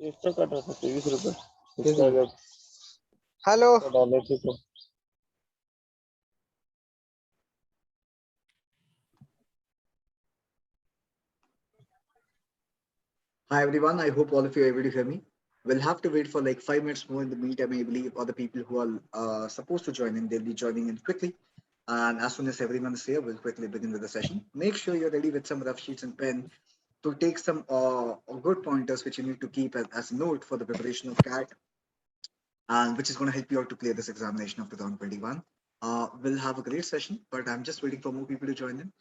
Extra काट रहा था 23 रुपए। हेलो डाले थे तो Hi everyone, I hope all of you are able to hear me. We'll have to wait for like 5 minutes more in the meantime. I believe other people who are supposed to join in, they'll be joining in quickly. And as soon as everyone is here, we'll quickly begin with the session. Make sure you're ready with some rough sheets and pen to take some good pointers which you need to keep as a note for the preparation of CAT, and which is going to help you out to clear this examination of 2021. We'll have a great session, but I'm just waiting for more people to join in.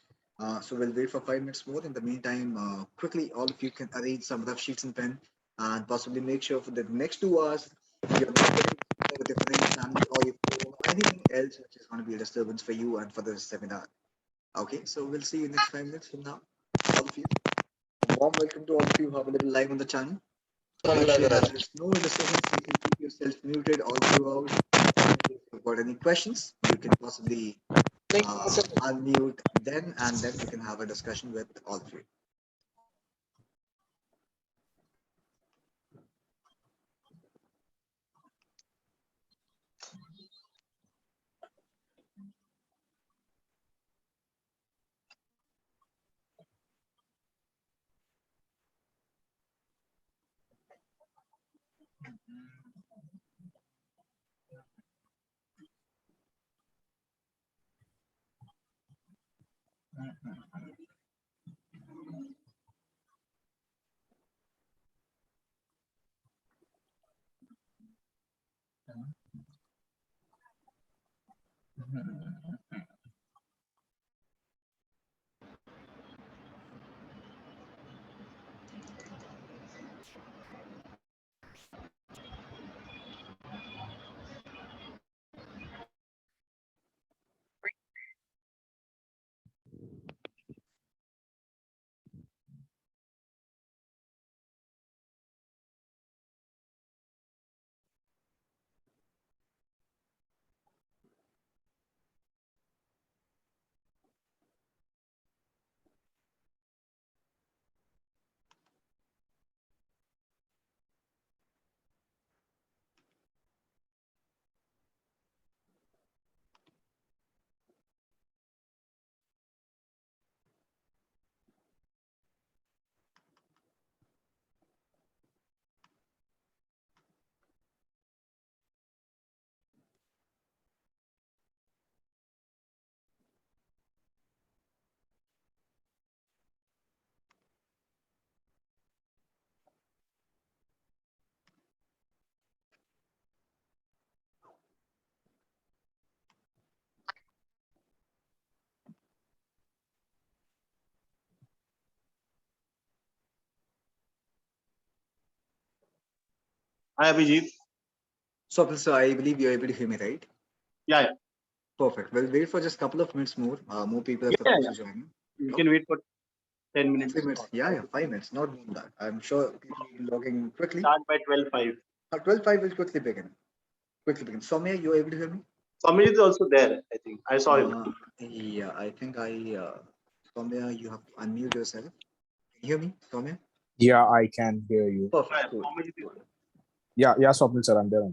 So we'll wait for 5 minutes more. In the meantime, quickly, all of you can arrange some rough sheets and pen and possibly make sure for the next 2 hours, you're not getting with your friends, family, or your phone, or anything else which is going to be a disturbance for you and for the seminar. Okay, so we'll see you next 5 minutes from now. All of you. A warm welcome to all of you who have a little live on the channel. Make sure that there's no disturbance. You can keep yourself muted all throughout. If you've got any questions, you can possibly unmute then, and then we can have a discussion with all of you. Hi, Abhijit. So, sir, I believe you're able to hear me, right? Yeah, yeah. Perfect. We'll wait for just a couple of minutes more. More people are supposed to join. You can wait for 10 minutes. 3 minutes. Yeah, 5 minutes, not more than that. I'm sure people will be logging quickly. Start by 12:05. 12:05 will quickly begin. Soumya, you are able to hear me? Samir is also there, I think. I saw him. Yeah, I think Soumya, you have to unmute yourself. Can you hear me, Soumya? Yeah, I can hear you. Perfect. Cool. Yeah, Swapnil sir, I'm there.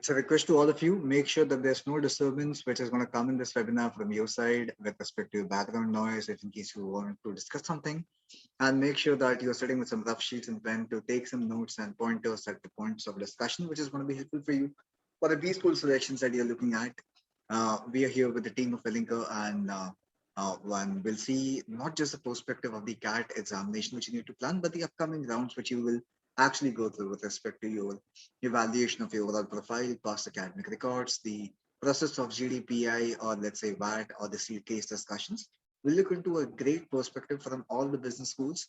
It's a request to all of you. Make sure that there's no disturbance which is going to come in this webinar from your side with respect to background noise, if in case you want to discuss something. And make sure that you're sitting with some rough sheets and pen to take some notes and pointers at the points of discussion, which is going to be helpful for you for the Bschool selections that you're looking at. We are here with the team of Elinker, and one will see not just the perspective of the CAT examination which you need to plan, but the upcoming rounds which you will actually go through with respect to your evaluation of your overall profile, past academic records, the process of GDPI, or let's say VAT, or the seed case discussions. We'll look into a great perspective from all the business schools,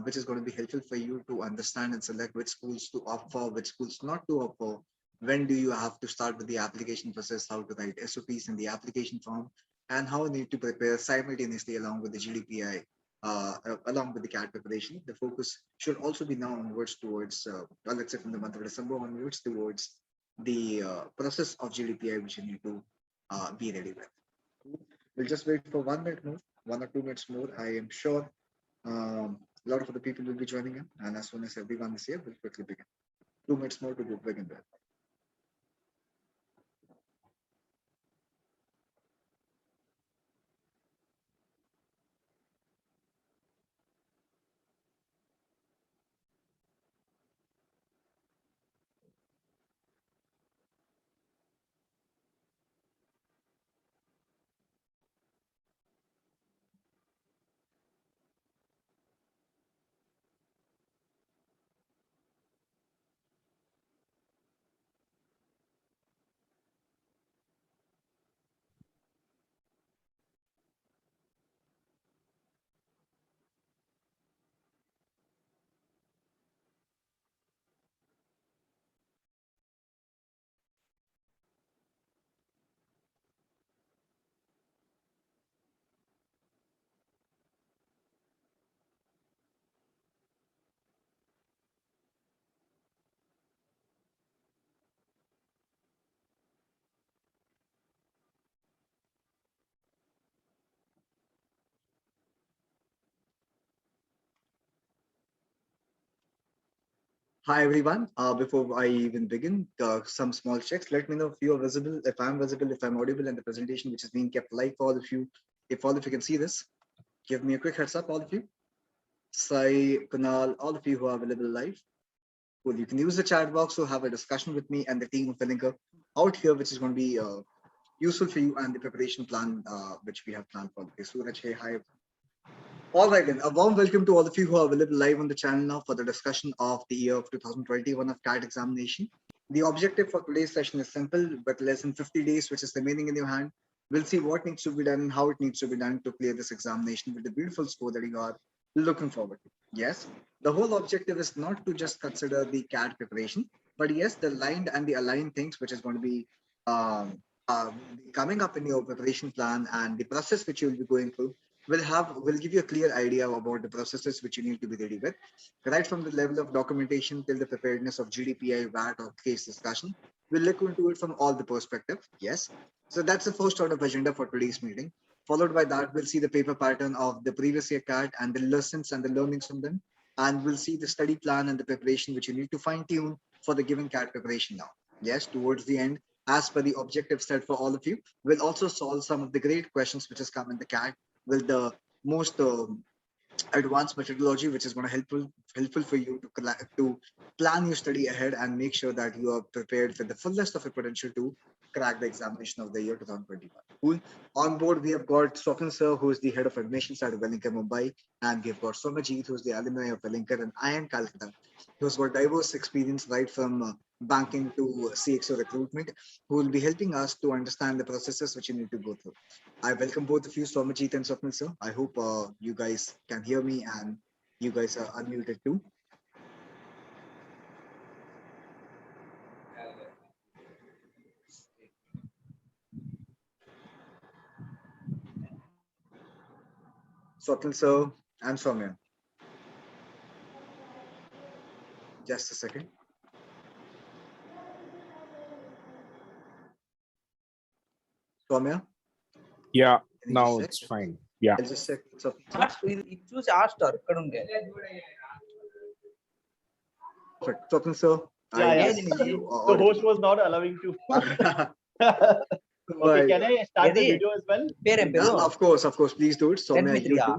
which is going to be helpful for you to understand and select which schools to opt for, which schools not to opt for. When do you have to start with the application process, how to write SOPs in the application form, and how you need to prepare simultaneously along with the GDPI, along with the CAT preparation. The focus should also be now onwards towards, well, let's say from the month of December onwards, towards the process of GDPI, which you need to be ready with. We'll just wait for 1 minute more, 1 or 2 minutes more. I am sure a lot of other people will be joining in, and as soon as everyone is here, we'll quickly begin. 2 minutes more to begin with. Hi everyone. Before I even begin, some small checks. Let me know if you are visible, if I'm visible, if I'm audible, and the presentation which is being kept live for all of you. If all of you can see this, give me a quick heads up, all of you. Sai, Kunal, all of you who are available live. Cool. You can use the chat box to have a discussion with me and the team of Elinker out here, which is going to be useful for you and the preparation plan which we have planned for. Okay, Suraj, hey, hi. All right, then. A warm welcome to all of you who are available live on the channel now for the discussion of the year of 2021 of CAT examination. The objective for today's session is simple. With less than 50 days, which is remaining in your hand, we'll see what needs to be done and how it needs to be done to clear this examination with the beautiful score that you are looking forward to. Yes, the whole objective is not to just consider the CAT preparation, but yes, the aligned and the aligned things, which is going to be um, coming up in your preparation plan and the process which you'll be going through will give you a clear idea about the processes which you need to be ready with, right from the level of documentation till the preparedness of GDPI, VAT, or case discussion. We'll look into it from all the perspective. Yes. So that's the first sort of agenda for today's meeting. Followed by that, we'll see the paper pattern of the previous year CAT and the lessons and the learnings from them. And we'll see the study plan and the preparation which you need to fine tune for the given CAT preparation now. Yes, towards the end, as per the objective set for all of you, we'll also solve some of the great questions which has come in the CAT with the most advanced methodology, which is going to helpful for you to plan your study ahead and make sure that you are prepared for the fullest of your potential to crack the examination of the year 2021. Cool. On board, we have got Swapnil sir, who is the head of admissions at Elinker Mumbai, and we've got Somajit, who is the alumni of Elinker, and IIM Calcutta, who's got diverse experience right from banking to CXO recruitment, who will be helping us to understand the processes which you need to go through. I welcome both of you, Somajit and Swapnil sir. I hope you guys can hear me and you guys are unmuted too. Swapnil sir and Soumya. Just a second. Soumya? Yeah, Can you now just check? it's fine. Yeah. I'll just check. Swapnil చూసి Astor ఇక్కడ ఉండే Perfect. Swapnil sir, Yeah, yeah. guess you are The audible. host was not allowing to. Okay, Right. can I start the Edi. video as well? పేరేం పేరు Of course, please do it. Soumya, Redmi you 3 too.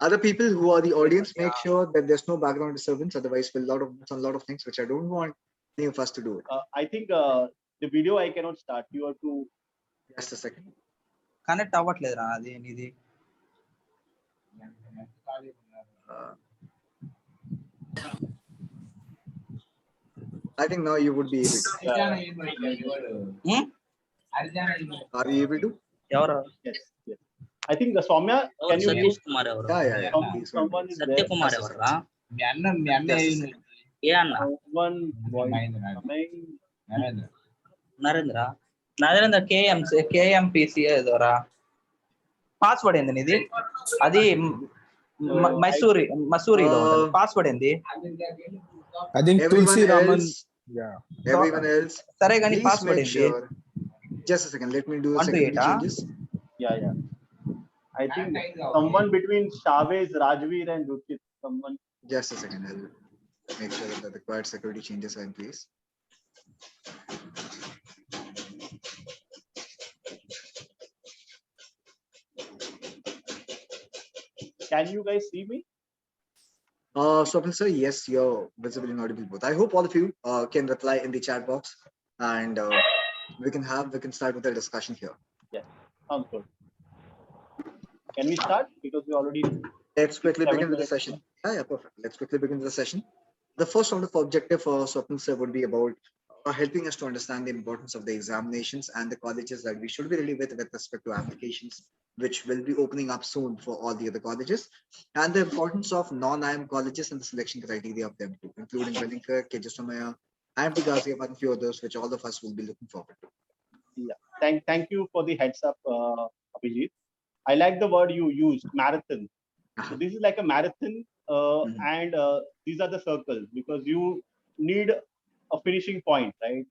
Other people who are the audience, make sure that there's no background disturbance. Otherwise, we'll a lot of things which I don't want any of us to do it. I think the video I cannot start. You have to. Just a second. Connect అవ్వట్లేదురా అది నీది Uh, I think now you would be able to. Are you able to? ఎవరు Yes, yes. I think Soumya, can you Satish Kumar ఎవరు Yeah. Please, someone is there? Satyakumar ఎవర్రా ఏ అన్న One voice coming. Narendra KMPC ఏదోరా password ఏంది నీది అది మసూరిలో పాస్వర్డ్ ఏంది I think Tulsi Raman. else, Yeah. everyone else, సరే కానీ please పాస్వర్డ్ make ఏంది sure. Just a second. Let me do the 1 to 8, secondary changes. Yeah. I think someone between Chavez, Rajveer, and Ruchit. Someone. Just a second. I'll make sure that the required security changes are in place. Can you guys see me? Swapnil sir, yes, you're visible and audible both. I hope all of you can reply in the chat box, and we can start with the discussion here. Yes, sounds good. Can we start? Because we already. Let's quickly 7 begin with the minutes. session. Yeah, perfect. Let's quickly begin with the session. The first round of objective for Swapnil sir would be about helping us to understand the importance of the examinations and the colleges that we should be ready with respect to applications, which will be opening up soon for all the other colleges, and the importance of non-IIM colleges and the selection criteria of them too, including Wellinger, Kejasomaya, IIM Ghaziabad, and few others, which all of us will be looking forward to. Yeah. Thank you for the heads up, Abhijit. I like the word you used, marathon. So this is like a marathon, and these are the circles because you need a finishing point, right?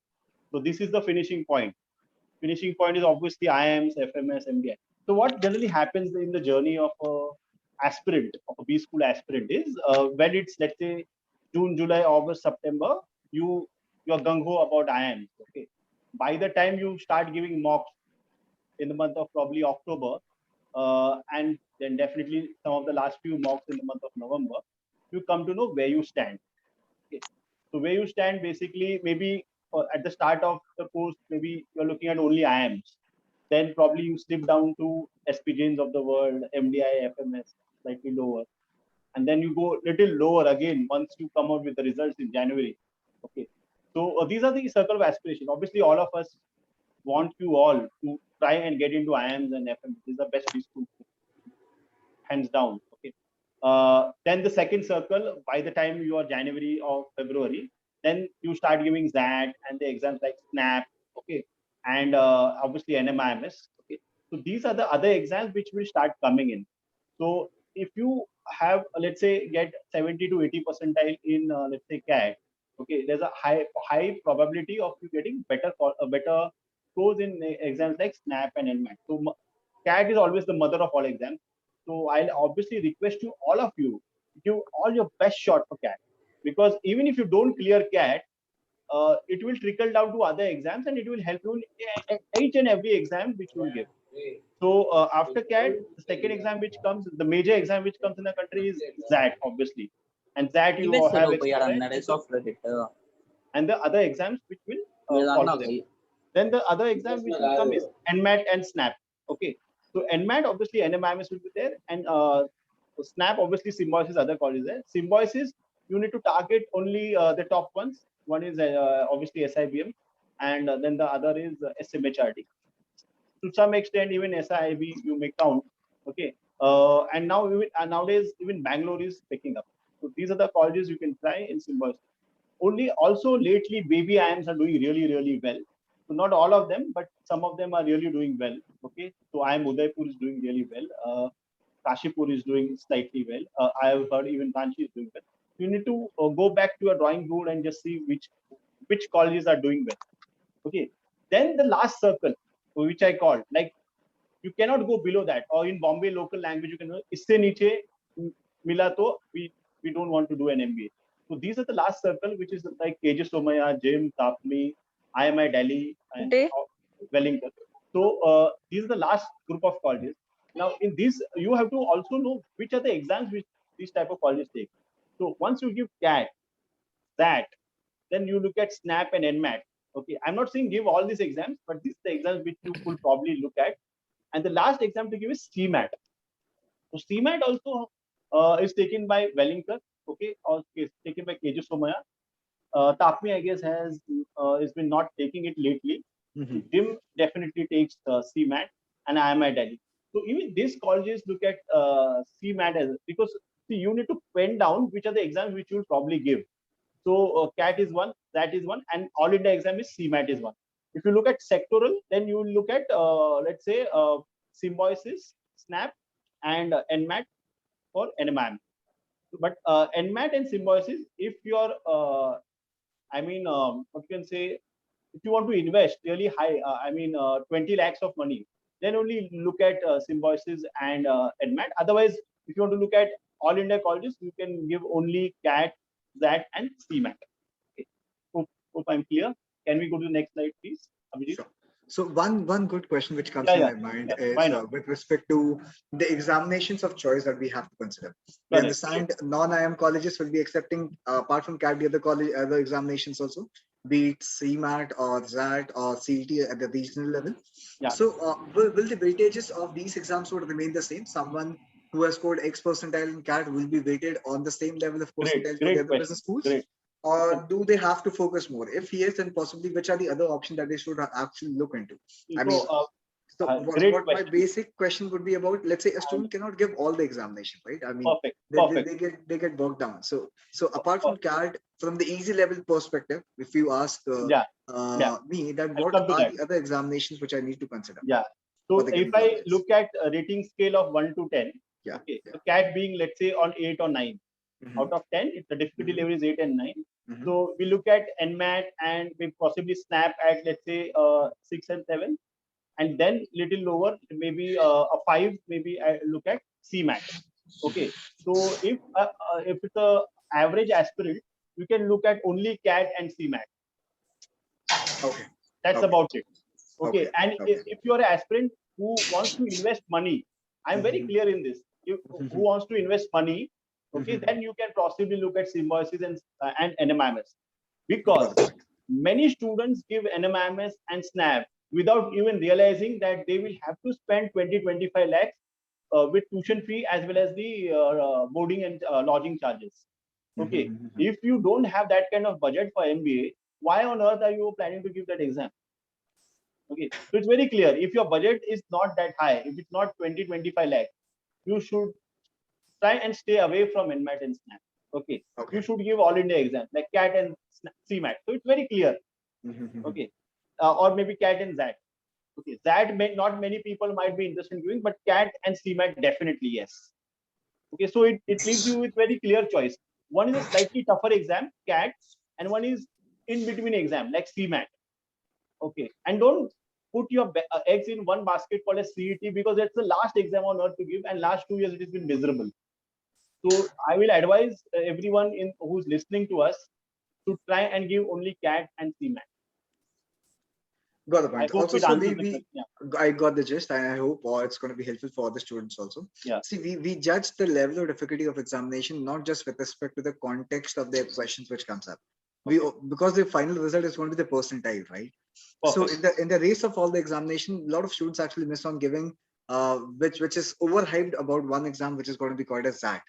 So this is the finishing point. Finishing point is obviously IIMs, FMS, MBA. So what generally happens in the journey of a aspirant, of a Bschool aspirant, is when it's, let's say, June, July, August, September, you're gung-ho about IIMs. Okay. By the time you start giving mocks in the month of probably October, and then definitely some of the last few mocks in the month of November, you come to know where you stand. Okay. So where you stand, basically, maybe at the start of the course, maybe you're looking at only IIMs. Then probably you slip down to SPJs of the world, MDI, FMS, slightly lower. And then you go little lower again once you come out with the results in January. Okay. So these are the circle of aspiration. Obviously, all of us want you all to try and get into IIMs and FMS. These are best schools, hands down. Okay. Then the second circle, by the time you are January or February, then you start giving ZAT and the exams like SNAP, okay, and obviously NMIMS. Okay. So these are the other exams which will start coming in. So if you have, let's say, get 70 to 80 percentile in, let's say, CAT, okay, there's a high probability of you getting better scores in exams like SNAP and NMAT. So CAT is always the mother of all exams. So I'll obviously request you, all of you, give all your best shot for CAT, because even if you don't clear CAT, it will trickle down to other exams and it will help you in each and every exam which you will give. So after CAT, the second exam which comes, the major exam which comes in the country is ZAT, obviously. And ZAT you have experience, and the other exams which will follow them. Then the other exam which will come is NMAT and SNAP. Okay. So NMAT, obviously NMIMS will be there, and SNAP, obviously Symbiosis, other colleges there. Symbiosis, you need to target only the top ones. One is obviously SIBM, and then the other is SMHRD. To some extent, even SIIB you may count. Okay. And now nowadays even Bangalore is picking up. So these are the colleges you can try in Symbiosis. Only also lately baby IIMs are doing really, really well. So not all of them, but some of them are really doing well. Okay. So IIM Udaipur is doing really well. Kashipur is doing slightly well. I have heard even Ranchi is doing well. You need to go back to your drawing board and just see which colleges are doing well. Okay. Then the last circle, which I called, like, you cannot go below that. Or in Bombay local language, you can isse niche mila to we don't want to do an MBA. So these are the last circle, which is like KJ Somaya, Jim, Tapmi, IIM Delhi, and Wellington. So these are the last group of colleges. Now in this, you have to also know which are the exams which these type of colleges take. So once you give CAT, that, then you look at SNAP and NMAT. Okay, I'm not saying give all these exams, but these are the exams which you could probably look at. And the last exam to give is CMAT. So CMAT also is taken by Wellington, okay, or is taken by KJ Somaya. Tapmi, I guess, has been not taking it lately. Jim definitely takes CMAT, and IIM Delhi. So even these colleges look at CMAT as, because see, you need to pen down which are the exams which you will probably give. So CAT is one, that is one, and All India exam is CMAT is one. If you look at sectoral, then you will look at let's say Symbiosis, SNAP, and NMAT for NMIM. But NMAT and Symbiosis, if you're what you can say, if you want to invest really high, 20 lakhs of money, then only look at Symbiosis and NMAT. Otherwise, if you want to look at All India colleges, you can give only CAT, ZAT, and CMAT. Okay. Hope I'm clear. Can we go to the next slide, please, Abhijit? Sure. So one good question which comes in my mind is with respect to the examinations of choice that we have to consider. We understand non-IIM colleges will be accepting, apart from CAT, the other examinations also, be it CMAT or ZAT or CET at the regional level. So will the weightages of these exams would remain the same? Someone who has scored X percentile in CAT will be weighted on the same level of percentile for the other business schools? Or do they have to focus more? If yes, then possibly which are the other options that they should actually look into? What my basic question would be about, let's say a student cannot give all the examination, right? I mean, they get bogged down. So apart from CAT, from the easy level perspective, if you ask me, that what are the other examinations which I need to consider? So if I look at a rating scale of 1 to 10, so CAT being, let's say, on 8 or 9. Out of 10, the difficulty level is 8 and 9. So we look at NMAT and we possibly SNAP at, let's say, 6 and 7. And then little lower, maybe a 5, maybe I look at CMAT. Okay. So if it's a average aspirant, you can look at only CAT and CMAT. Okay. That's about it. Okay. And if you are an aspirant who wants to invest money, I'm very clear in this. Who wants to invest money, okay, then you can possibly look at Symbiosis and NMIMS, because many students give NMIMS and SNAP without even realizing that they will have to spend 20-25 lakhs with tuition fee as well as the boarding and lodging charges. Okay, if you don't have that kind of budget for MBA, why on earth are you planning to give that exam? Okay, so it's very clear. If your budget is not that high, if it's not 20-25 lakhs, you should try and stay away from NMAT and SNAP. Okay. You should give All India exams like CAT and CMAT. So it's very clear. Okay. Or maybe CAT and ZAT. Okay. ZAT not many people might be interested in giving, but CAT and CMAT definitely yes. Okay. So it leaves you with very clear choice. One is a slightly tougher exam, CAT, and one is in between exam like CMAT. Okay. And don't put your eggs in one basket called a CET, because that's the last exam on earth to give, and last 2 years it has been miserable. So I will advise everyone who's listening to us to try and give only CAT and CMAT. Got the point. Also, I got the gist, and I hope it's going to be helpful for the students also. See, we judge the level of difficulty of examination not just with respect to the context of their questions which comes up. Because the final result is going to be the percentile, right? Perfect. So in the race of all the examination, a lot of students actually miss on giving which is overhyped about one exam which is going to be called as ZAT,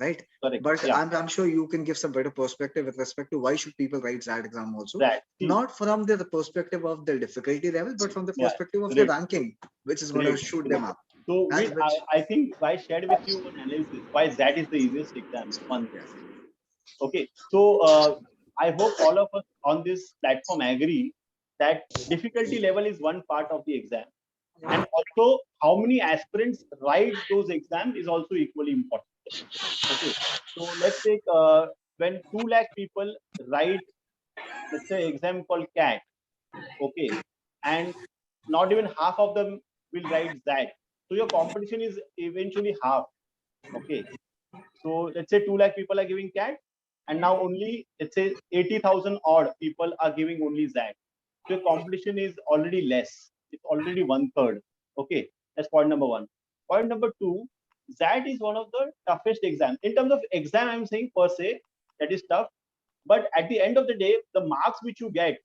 right? Correct. But I'm sure you can give some better perspective with respect to why should people write ZAT exam also, not from the perspective of the difficulty level, but from the perspective of the ranking, which is going to shoot them up. So I think I shared with you an analysis why ZAT is the easiest exam. Okay, so I hope all of us on this platform agree that difficulty level is one part of the exam, and also how many aspirants write those exams is also equally important. Okay, so let's take when 2 lakh people write, let's say, exam called CAT, okay, and not even half of them will write ZAT. So your competition is eventually half. Okay, so let's say 2 lakh people are giving CAT, and now only, let's say, 80,000 odd people are giving only ZAT. So the competition is already less. It's already 1/3. Okay, that's point number one. Point number two, ZAT is one of the toughest exams. In terms of exam, I'm saying per se, that is tough. But at the end of the day, the marks which you get,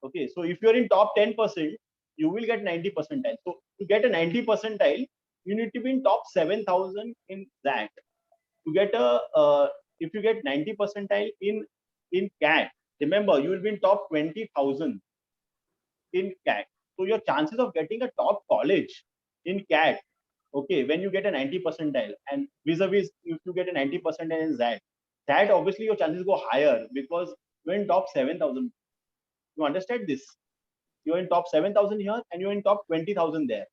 okay, so if you're in top 10%, you will get 90 percentile. So to get a 90 percentile, you need to be in top 7,000 in that. To get if you get 90 percentile in CAT, remember, you will be in top 20,000 in CAT. So your chances of getting a top college in CAT, okay, when you get a 90 percentile, and vis-a-vis if you get a 90 percentile in that obviously your chances go higher because you're in top 7,000. You understand this? You're in top 7,000 here and you're in top 20,000 there.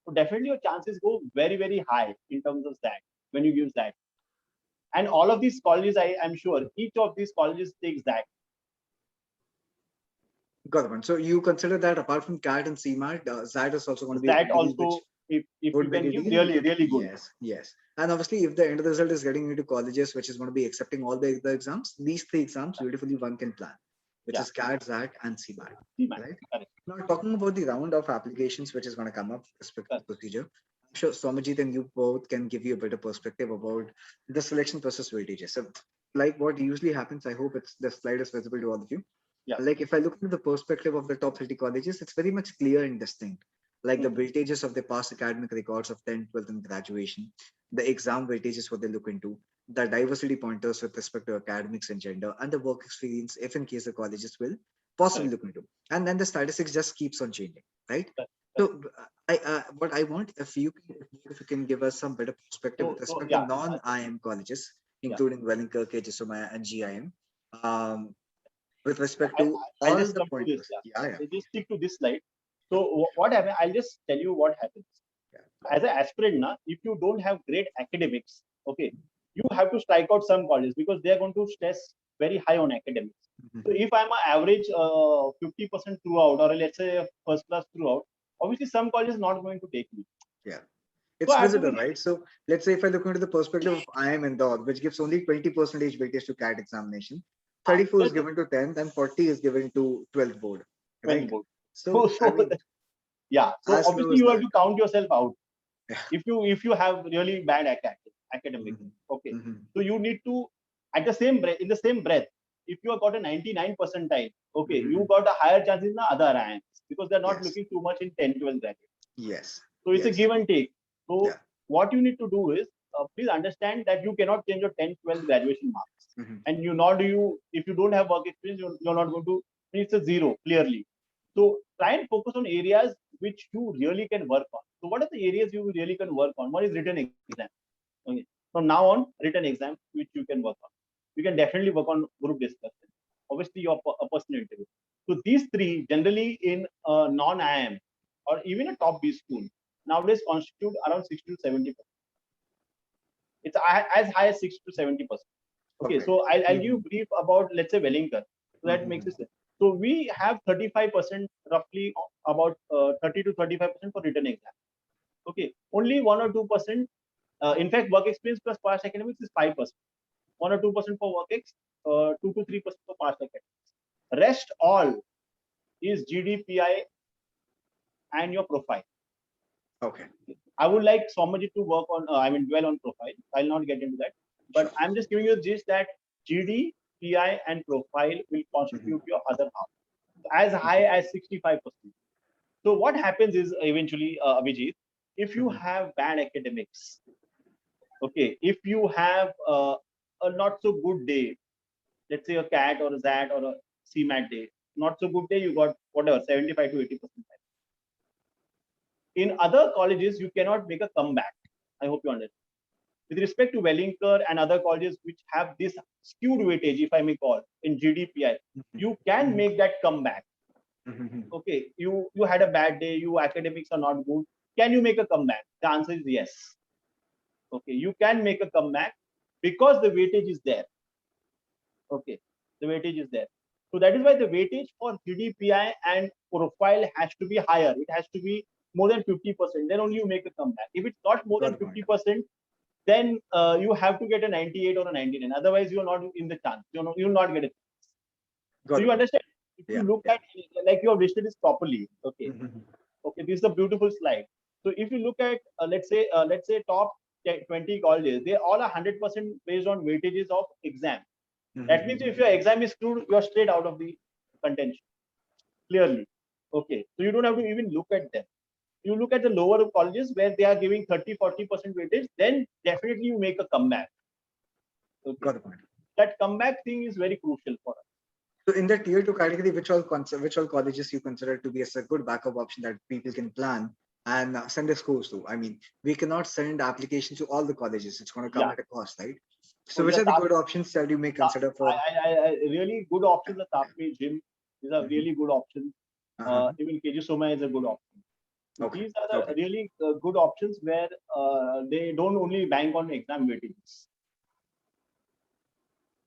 So definitely your chances go very, very high in terms of that when you give that. And all of these colleges, I'm sure each of these colleges takes that. Got it. So you consider that apart from CAT and CMAT, ZAT is also going to be that also, if you can give, really good. Yes, yes. And obviously, if the end result is getting into colleges, which is going to be accepting all the exams, these three exams beautifully one can plan, which is CAT, ZAT, and CMAT. Right? Correct. Now, talking about the round of applications which is going to come up with respect to the procedure, I'm sure Somajit and you both can give you a better perspective about the selection process weightages. So, like what usually happens, I hope the slide is visible to all of you. Yeah. Like if I look at the perspective of the top 30 colleges, it's very much clear and distinct. Like the weightages of their past academic records of 10th, 12th, and graduation, the exam weightages what they look into, the diversity pointers with respect to academics and gender, and the work experience, if in case the colleges will possibly look into. And then the statistics just keeps on changing, right? So what I want, if you can give us some better perspective with respect to non-IIM colleges, including Wellington, KGSOMA, and GIM. With respect to all the pointers. So just stick to this slide. So what happens? I'll just tell you what happens. As an aspirant, if you don't have great academics, okay, you have to strike out some colleges because they are going to stress very high on academics. So if I'm an average 50% throughout, or let's say first class throughout, obviously some colleges not going to take me. Yeah. It's visible, right? So let's say if I look into the perspective of IIM Indore, which gives only 20% weightage to CAT examination, 34 is given to 10th and 40 is given to 12th board. Right? So yeah. So obviously you have to count yourself out. Yeah. If you have really bad academics, okay. So you need to in the same breath, if you have got a 99 percentile, okay, you got a higher chance in the other IIMs because they're not looking too much in 10, 12 graduates. Yes. So it's a give and take. So what you need to do is please understand that you cannot change your 10, 12 graduation marks. And if you don't have work experience, you're not going to, it's a zero clearly. So try and focus on areas which you really can work on. So what are the areas you really can work on? One is written exam. Okay. From now on, written exam which you can work on. You can definitely work on group discussion. Obviously, your personal interview. So these three generally in non-IIM or even a top Bschool nowadays constitute around 60 to 70%. It's as high as 60 to 70%. Okay, so I'll give you a brief about, let's say, Wellington. So that makes it sense. So we have 35%, roughly about 30 to 35% for written exam. Okay, only 1 or 2%. In fact, work experience plus past academics is 5%. 1 or 2% for work ex, 2 to 3% for past academics. Rest all is GDPI and your profile. Okay. I would like Somajit to work on, dwell on profile. I'll not get into that. But I'm just giving you the gist that GD, PI, and profile will constitute your other half, as high as 65%. So what happens is eventually, Abhijit, if you have bad academics, okay, if you have a not so good day, let's say a CAT or a ZAT or a CMAT day, not so good day, you got whatever, 75 to 80%. In other colleges, you cannot make a comeback. I hope you understand. With respect to Wellington and other colleges which have this skewed weightage, if I may call, in GDPI, you can make that comeback. Okay, you had a bad day, your academics are not good. Can you make a comeback? The answer is yes. Okay, you can make a comeback because the weightage is there. Okay, the weightage is there. So that is why the weightage for GDPI and profile has to be higher. It has to be more than 50%. Then only you make a comeback. If it's not more than 50%, then you have to get a 98 or a 99. Otherwise, you're not in the chance. You'll not get it. So you understand? If you look at like your wish list is properly, okay. Okay, this is a beautiful slide. So if you look at let's say top 20 colleges, they all are 100% based on weightages of exam. That means if your exam is screwed, you're straight out of the contention. Clearly. Okay. So you don't have to even look at them. You look at the lower colleges where they are giving 30-40% weightage, then definitely you make a comeback. Okay. Got the point. That comeback thing is very crucial for us. So in the tier 2 category, which all colleges you consider to be as a good backup option that people can plan and send their scores to? I mean, we cannot send applications to all the colleges. It's going to come at a cost, right? So which are the good options that you may consider for? Really good options are Tapme, Gym. These are really good options. Even KG Soma is a good option. Okay. These are the really good options where they don't only bank on exam weightages.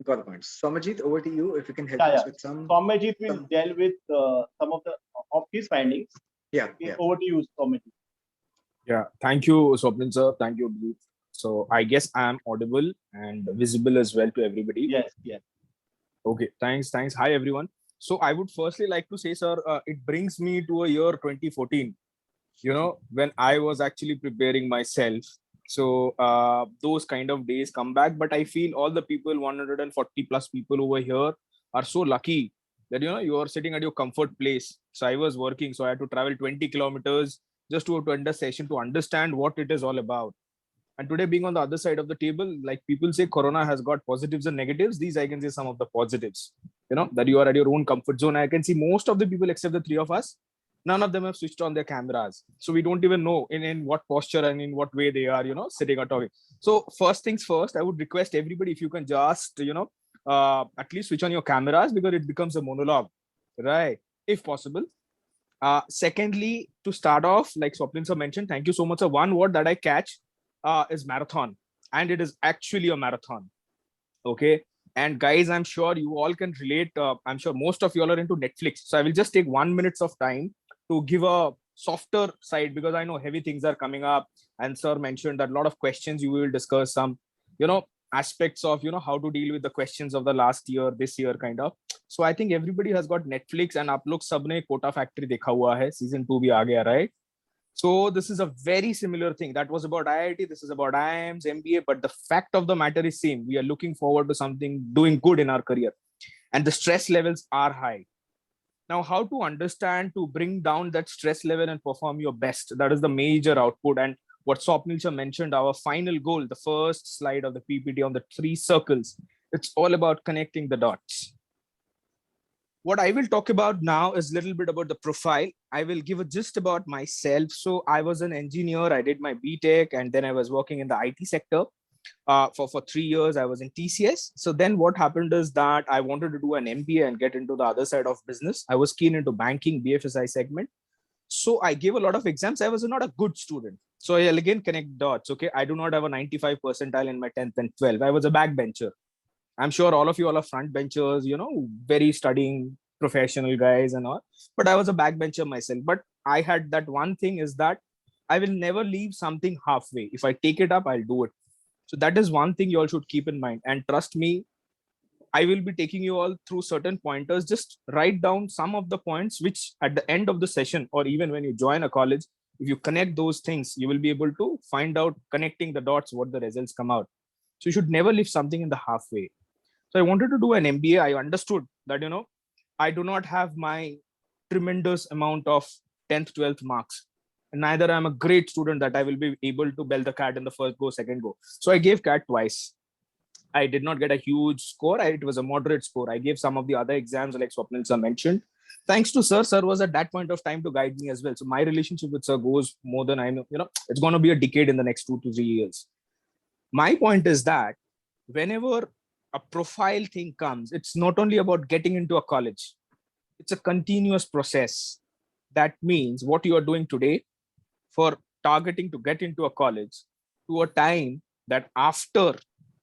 Got the point. Somajit, over to you. If you can help us with some. Somajit will deal with some of his findings. Over to you, Somajit. Yeah, thank you, Swapnil sir. Thank you, Abhijit. So I guess I am audible and visible as well to everybody. Yes. Okay, thanks. Hi, everyone. So I would firstly like to say, sir, it brings me to a year 2014, when I was actually preparing myself. So those kind of days come back, but I feel all the people, 140 plus people over here are so lucky that, you are sitting at your comfort place. So I was working, so I had to travel 20 kilometers just to attend a session to understand what it is all about. And today, being on the other side of the table, like people say, Corona has got positives and negatives. These I can say some of the positives, that you are at your own comfort zone. I can see most of the people except the three of us, none of them have switched on their cameras. So we don't even know in what posture and in what way they are, sitting or talking. So first things first, I would request everybody, if you can just, at least switch on your cameras, because it becomes a monologue, right? If possible. Secondly, to start off, like Swapnil sir mentioned, thank you so much. One word that I catch is marathon, and it is actually a marathon. Okay. And guys, I'm sure you all can relate. I'm sure most of you all are into Netflix. So I will just take 1 minute of time to give a softer side, because I know heavy things are coming up. And sir mentioned that a lot of questions you will discuss, some, aspects of, how to deal with the questions of the last year, this year kind of. So I think everybody has got Netflix, and aap log sabne Quota Factory dekha hua hai. Season 2 bhi aa gaya, right? So this is a very similar thing. That was about IIT. This is about IIM's MBA. But the fact of the matter is same. We are looking forward to something doing good in our career. And the stress levels are high. Now, how to understand to bring down that stress level and perform your best? That is the major output. And what Swapnil sir mentioned, our final goal, the first slide of the PPT on the 3 circles, it's all about connecting the dots. What I will talk about now is a little bit about the profile. I will give a gist about myself. So I was an engineer. I did my BTech, and then I was working in the IT sector. For 3 years, I was in TCS. So then what happened is that I wanted to do an MBA and get into the other side of business. I was keen into banking, BFSI segment. So I gave a lot of exams. I was not a good student. So I'll again connect dots. Okay. I do not have a 95 percentile in my 10th and 12th. I was a backbencher. I'm sure all of you all are front benchers, very studying professional guys and all. But I was a backbencher myself. But I had that one thing is that I will never leave something halfway. If I take it up, I'll do it. So that is one thing you all should keep in mind. And trust me, I will be taking you all through certain pointers. Just write down some of the points which at the end of the session, or even when you join a college, if you connect those things, you will be able to find out, connecting the dots, what the results come out. So you should never leave something in the halfway. So I wanted to do an MBA. I understood that, I do not have my tremendous amount of 10th, 12th marks. And neither I'm a great student that I will be able to bell the CAT in the first go, second go. So I gave CAT twice. I did not get a huge score. It was a moderate score. I gave some of the other exams like Swapnil sir mentioned. Thanks to sir. Sir was at that point of time to guide me as well. So my relationship with sir goes more than I know. It's going to be a decade in the next 2 to 3 years. My point is that whenever a profile thing comes, it's not only about getting into a college. It's a continuous process. That means what you are doing today for targeting to get into a college, to a time that after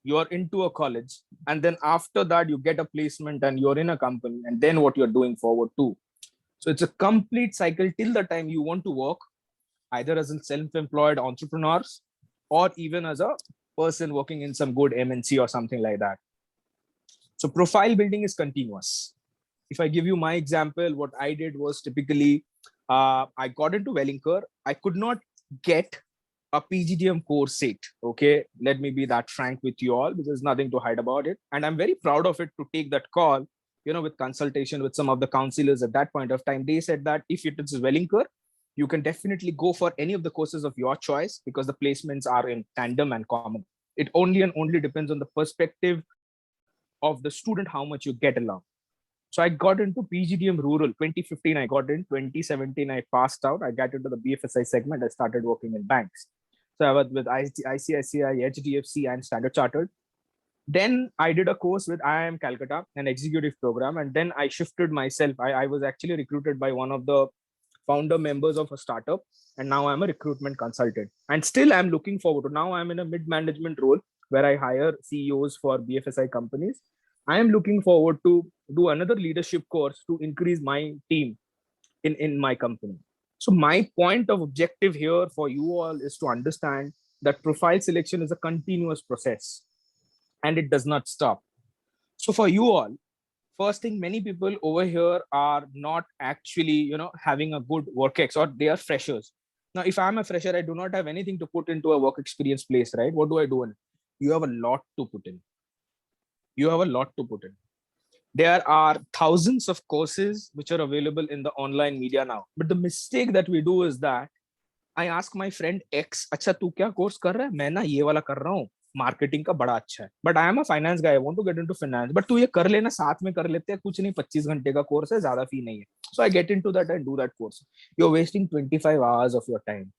you are into a college, and then after that you get a placement and you're in a company, and then what you're doing forward to. So it's a complete cycle till the time you want to work either as a self-employed entrepreneurs or even as a person working in some good MNC or something like that. So profile building is continuous. If I give you my example, what I did was typically, I got into Wellinger. I could not get a PGDM course seat. Okay, let me be that frank with you all, because there's nothing to hide about it. And I'm very proud of it to take that call, with consultation with some of the counselors at that point of time. They said that if it is Wellinger, you can definitely go for any of the courses of your choice because the placements are in tandem and common. It only and only depends on the perspective of the student, how much you get along. So I got into PGDM Rural. 2015, I got in. 2017, I passed out. I got into the BFSI segment. I started working in banks. So I was with ICICI, HDFC, and Standard Chartered. Then I did a course with IIM Calcutta, an executive program. And then I shifted myself. I was actually recruited by one of the founder members of a startup. And now I'm a recruitment consultant. And still I'm looking forward to, now I'm in a mid-management role where I hire CEOs for BFSI companies. I am looking forward to do another leadership course to increase my team in my company. So my point of objective here for you all is to understand that profile selection is a continuous process and it does not stop. So for you all, first thing, many people over here are not actually, having a good work ex, or they are freshers. Now, if I'm a fresher, I do not have anything to put into a work experience place, right? What do I do? You have a lot to put in. You have a lot to put in. There are thousands of courses which are available in the online media now. But the mistake that we do is that I ask my friend X, अच्छा तू क्या course कर रहा है? मैं ना ये वाला कर रहा हूँ, marketing का बड़ा अच्छा है. But I am a finance guy, I want to get into finance. But तू ये कर लेना, साथ में कर लेते हैं, कुछ नहीं, 25 घंटे का course है, ज़्यादा fee नहीं है. So I get into that and do that course. You're wasting 25 hours of your time.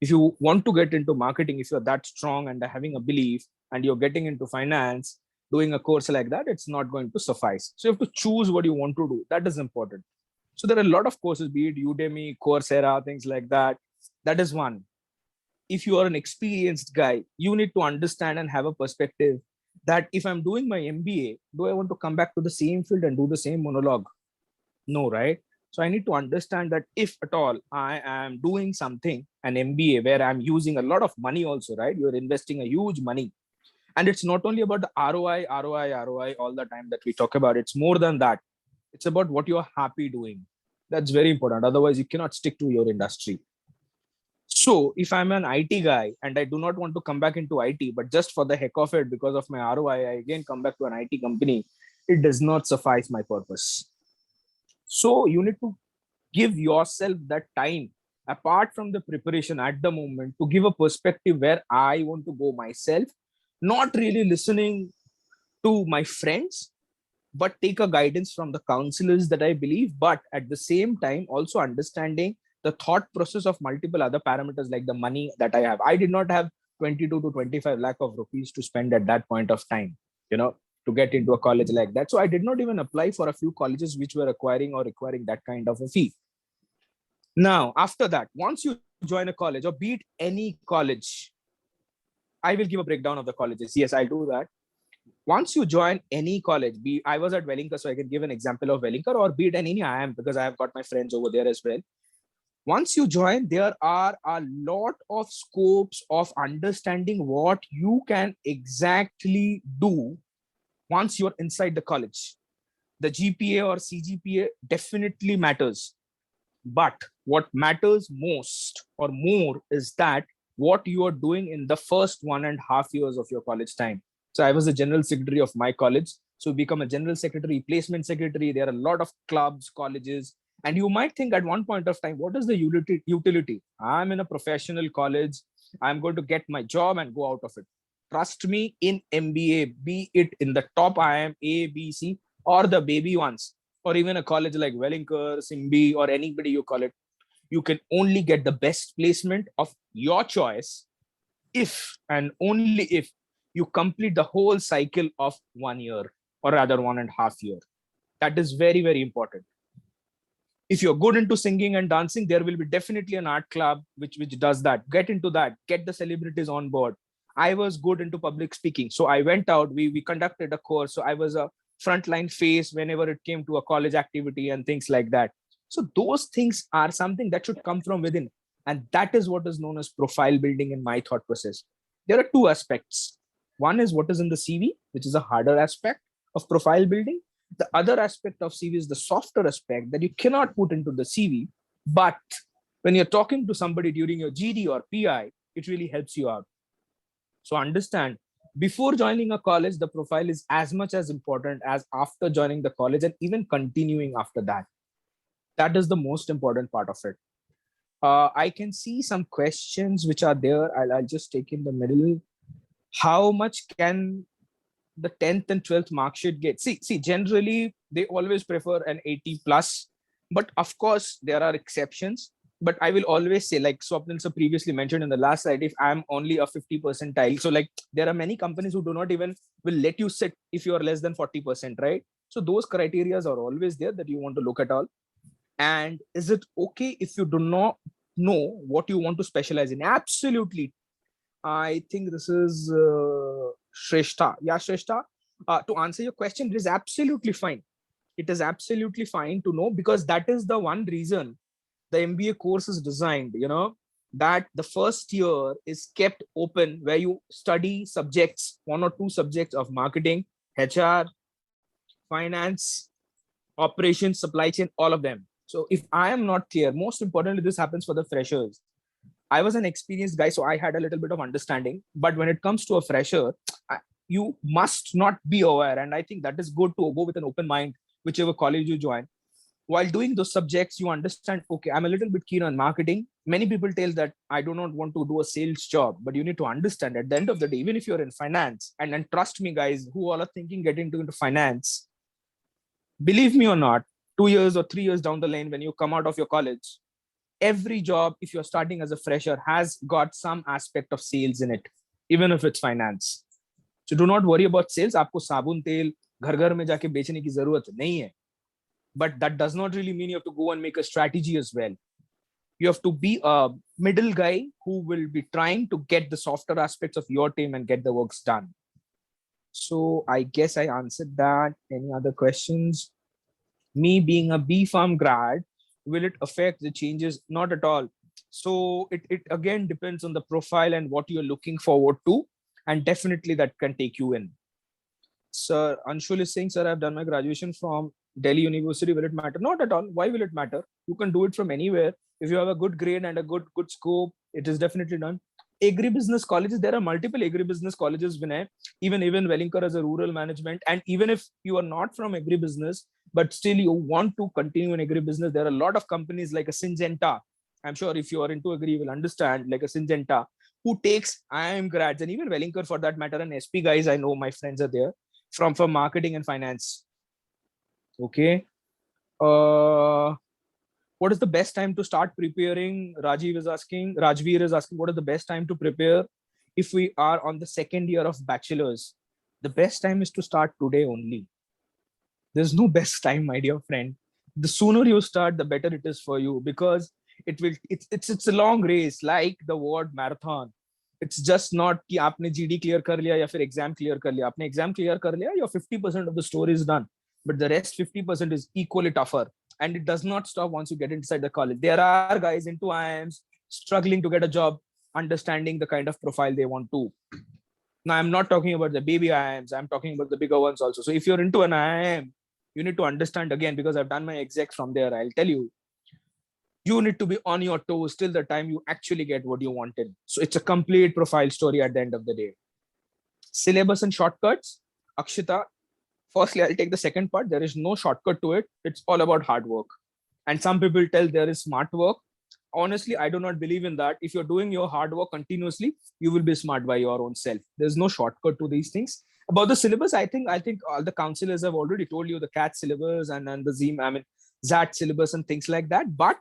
If you want to get into marketing, if you're that strong and having a belief and you're getting into finance, doing a course like that, it's not going to suffice. So you have to choose what you want to do. That is important. So there are a lot of courses, be it Udemy, Coursera, things like that. That is one. If you are an experienced guy, you need to understand and have a perspective that if I'm doing my MBA, do I want to come back to the same field and do the same monologue? No, right? So I need to understand that if at all I am doing something, an MBA, where I'm using a lot of money also, right? You're investing a huge money. And it's not only about the ROI all the time that we talk about. It's more than that. It's about what you're happy doing. That's very important. Otherwise, you cannot stick to your industry. So if I'm an IT guy and I do not want to come back into IT, but just for the heck of it, because of my ROI, I again come back to an IT company, it does not suffice my purpose. So you need to give yourself that time, apart from the preparation at the moment, to give a perspective where I want to go myself, not really listening to my friends, but take a guidance from the counselors that I believe, but at the same time, also understanding the thought process of multiple other parameters like the money that I have. I did not have 22 to 25 lakh of rupees to spend at that point of time, to get into a college like that. So I did not even apply for a few colleges which were requiring that kind of a fee. Now, after that, once you join a college, or be it any college, I will give a breakdown of the colleges. Yes, I'll do that. Once you join any college, I was at Wellinger, so I can give an example of Wellinger, or be it any IIM, because I have got my friends over there as well. Once you join, there are a lot of scopes of understanding what you can exactly do once you're inside the college. The GPA or CGPA definitely matters. But what matters most or more is that what you are doing in the first 1.5 years of your college time. So I was the general secretary of my college. So become a general secretary, placement secretary. There are a lot of clubs, colleges. And you might think at one point of time, what is the utility? I'm in a professional college. I'm going to get my job and go out of it. Trust me, in MBA, be it in the top IIM, A, B, C, or the baby ones, or even a college like Wellinger, Simbi, or anybody you call it, you can only get the best placement of your choice if and only if you complete the whole cycle of 1 year, or rather 1.5 years. That is very, very important. If you're good into singing and dancing, there will be definitely an art club which does that. Get into that. Get the celebrities on board. I was good into public speaking. So I went out, we conducted a course. So I was a frontline face whenever it came to a college activity and things like that. So those things are something that should come from within. And that is what is known as profile building in my thought process. there are two aspects. One is what is in the CV, which is a harder aspect of profile building. The other aspect of CV is the softer aspect that you cannot put into the CV. But when you're talking to somebody during your GD or PI, it really helps you out. So understand, before joining a college, the profile is as much as important as after joining the college and even continuing after that. That is the most important part of it. I can see some questions which are there. I'll just take in the middle. How much can the 10th and 12th mark sheet get? See, generally they always prefer an 80 plus, but of course there are exceptions. But I will always say, like Swapnil sir previously mentioned in the last slide, if I'm only a 50 percentile, so like there are many companies who do not even will let you sit if you are less than 40%, right? So those criterias are always there that you want to look at all. And is it okay if you do not know what you want to specialize in? Absolutely. I think this is Shrestha. Yeah, Shrestha. To answer your question, it is absolutely fine. It is absolutely fine to know, because that is the one reason the MBA course is designed, that the first year is kept open where you study subjects, 1 or 2 subjects of marketing, HR, finance, operations, supply chain, all of them. So if I am not clear, most importantly, this happens for the freshers. I was an experienced guy, so I had a little bit of understanding. But when it comes to a fresher, you must not be aware. And I think that is good to go with an open mind, whichever college you join. While doing those subjects, you understand, okay, I'm a little bit keen on marketing. Many people tell that I do not want to do a sales job, but you need to understand at the end of the day, even if you're in finance, and trust me, guys, who all are thinking getting into finance, believe me or not, 2 years or 3 years down the lane, when you come out of your college, every job, if you're starting as a fresher, has got some aspect of sales in it, even if it's finance. So do not worry about sales. आपको साबुन तेल घर घर में जाके बेचने की जरूरत नहीं है. But that does not really mean you have to go and make a strategy as well. You have to be a middle guy who will be trying to get the softer aspects of your team and get the works done. So I guess I answered that. Any other questions? Me being a B Farm grad, will it affect the changes? Not at all. So it again depends on the profile and what you're looking forward to. And definitely that can take you in. Sir, Anshul is saying, sir, I've done my graduation from Delhi University. Will it matter? Not at all. Why will it matter? You can do it from anywhere. If you have a good grade and a good scope, it is definitely done. Agribusiness colleges, there are multiple agribusiness colleges, Vinay. Even Wellinger as a rural management. And even if you are not from agribusiness, but still you want to continue in agribusiness, there are a lot of companies like a Syngenta. I'm sure if you are into agri, you will understand, like a Syngenta, who takes IIM grads, and even Wellinger for that matter, and SP guys, I know my friends are there from marketing and finance. Okay. What is the best time to start preparing? Rajveer is asking, what is the best time to prepare if we are on the second year of bachelor's? The best time is to start today only. There's no best time, my dear friend. The sooner you start, the better it is for you, because it's a long race, like the word marathon. It's just not कि आपने GD clear कर लिया या फिर exam clear कर लिया. आपने exam clear कर लिया, your 50% of the story is done, but the rest 50% is equally tougher, and it does not stop once you get inside the college. There are guys into IIMs struggling to get a job, understanding the kind of profile they want to. Now, I'm not talking about the baby IIMs. I'm talking about the bigger ones also. So if you're into an IIM, you need to understand, again, because I've done my exec from there, I'll tell you, you need to be on your toes till the time you actually get what you wanted. So it's a complete profile story at the end of the day. Syllabus and shortcuts. Akshita, firstly, I'll take the second part. There is no shortcut to it. It's all about hard work. And some people tell there is smart work. Honestly, I do not believe in that. If you're doing your hard work continuously, you will be smart by your own self. There's no shortcut to these things. About the syllabus, I think all the counselors have already told you the CAT syllabus and the ZAT syllabus and things like that. But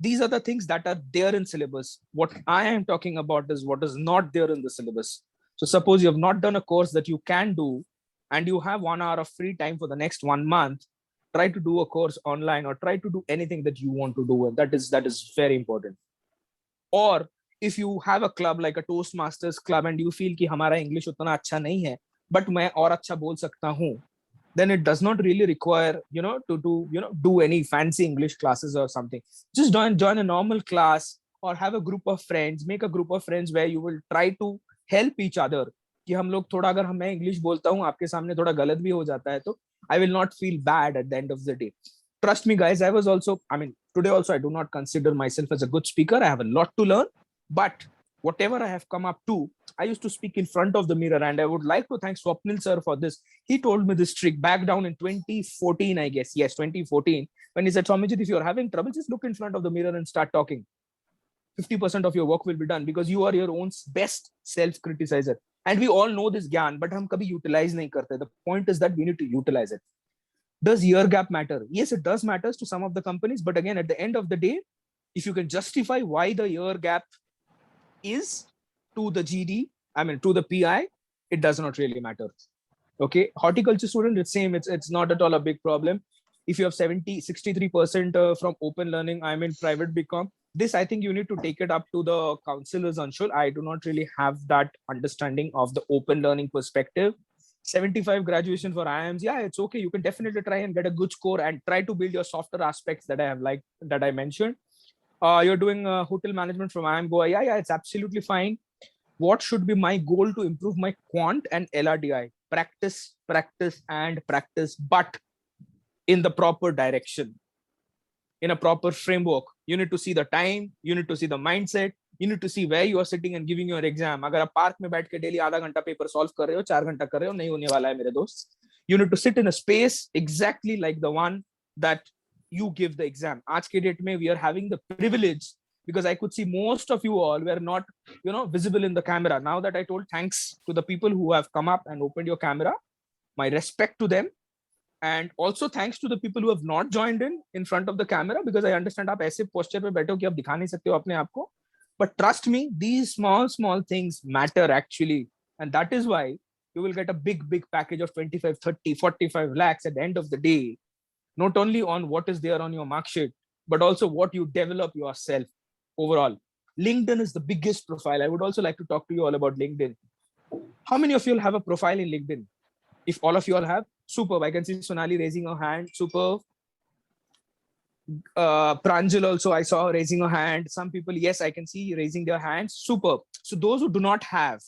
these are the things that are there in syllabus. What I am talking about is what is not there in the syllabus. So suppose you have not done a course that you can do, and you have 1 hour of free time for the next 1 month, try to do a course online, or try to do anything that you want to do. And that is very important. Or if you have a club like a Toastmasters club and you feel कि हमारा English उतना अच्छा नहीं है, but मैं और अच्छा बोल सकता हूँ, then it does not really require, to do any fancy English classes or something. Just join a normal class, or have a group of friends, make a group of friends where you will try to help each other. कि हम लोग थोड़ा, अगर मैं English बोलता हूँ आपके सामने थोड़ा गलत भी हो जाता है, तो I will not feel bad at the end of the day. Trust me, guys. Today also I do not consider myself as a good speaker. I have a lot to learn, but whatever I have come up to, I used to speak in front of the mirror, and I would like to thank Swapnil sir for this. He told me this trick back down in 2014, I guess. Yes, 2014, when he said, Swamijit, if you're having trouble, just look in front of the mirror and start talking. 50% of your work will be done because you are your own best self-criticizer. And we all know this gyan, but hum kabhi utilize nahi karte. The point is that we need to utilize it. Does year gap matter? Yes, it does matter to some of the companies. But again, at the end of the day, if you can justify why the year gap is to the GD, to the PI, it does not really matter. Okay, horticulture student, it's same. It's not at all a big problem. If you have 63% from open learning, private BCom, this I think you need to take it up to the counselors, Anshul. I do not really have that understanding of the open learning perspective. 75 graduation for IIMs, yeah, it's okay. You can definitely try and get a good score and try to build your softer aspects that I mentioned. You're doing hotel management from IIM Goa, yeah, it's absolutely fine. What should be my goal to improve my quant and LRDI? Practice, and practice, but in the proper direction, in a proper framework. You need to see the time, you need to see the mindset, you need to see where you are sitting and giving your exam. अगर आप park में बैठ के daily आधा घंटा paper solve कर रहे हो, 4 घंटा कर रहे हो, नहीं होने वाला है मेरे दोस्त. You need to sit in a space exactly like the one that you give the exam. आज के डेट में we are having the privilege, because I could see most of you all were not, visible in the camera. Now that I told, thanks to the people who have come up and opened your camera, my respect to them. And also thanks to the people who have not joined in front of the camera, because I understand आप ऐसे posture पे बैठे हो कि आप दिखा नहीं सकते हो अपने आप को. But trust me, these small things matter actually. And that is why you will get a big package of 25, 30, 45 lakhs at the end of the day. Not only on what is there on your mark sheet, but also what you develop yourself overall. LinkedIn is the biggest profile. I would also like to talk to you all about LinkedIn. How many of you have a profile in LinkedIn? If all of you all have, superb. I can see Sonali raising her hand. Superb. Pranjal also I saw raising her hand. Some people, yes, I can see raising their hands. Superb. So those who do not have,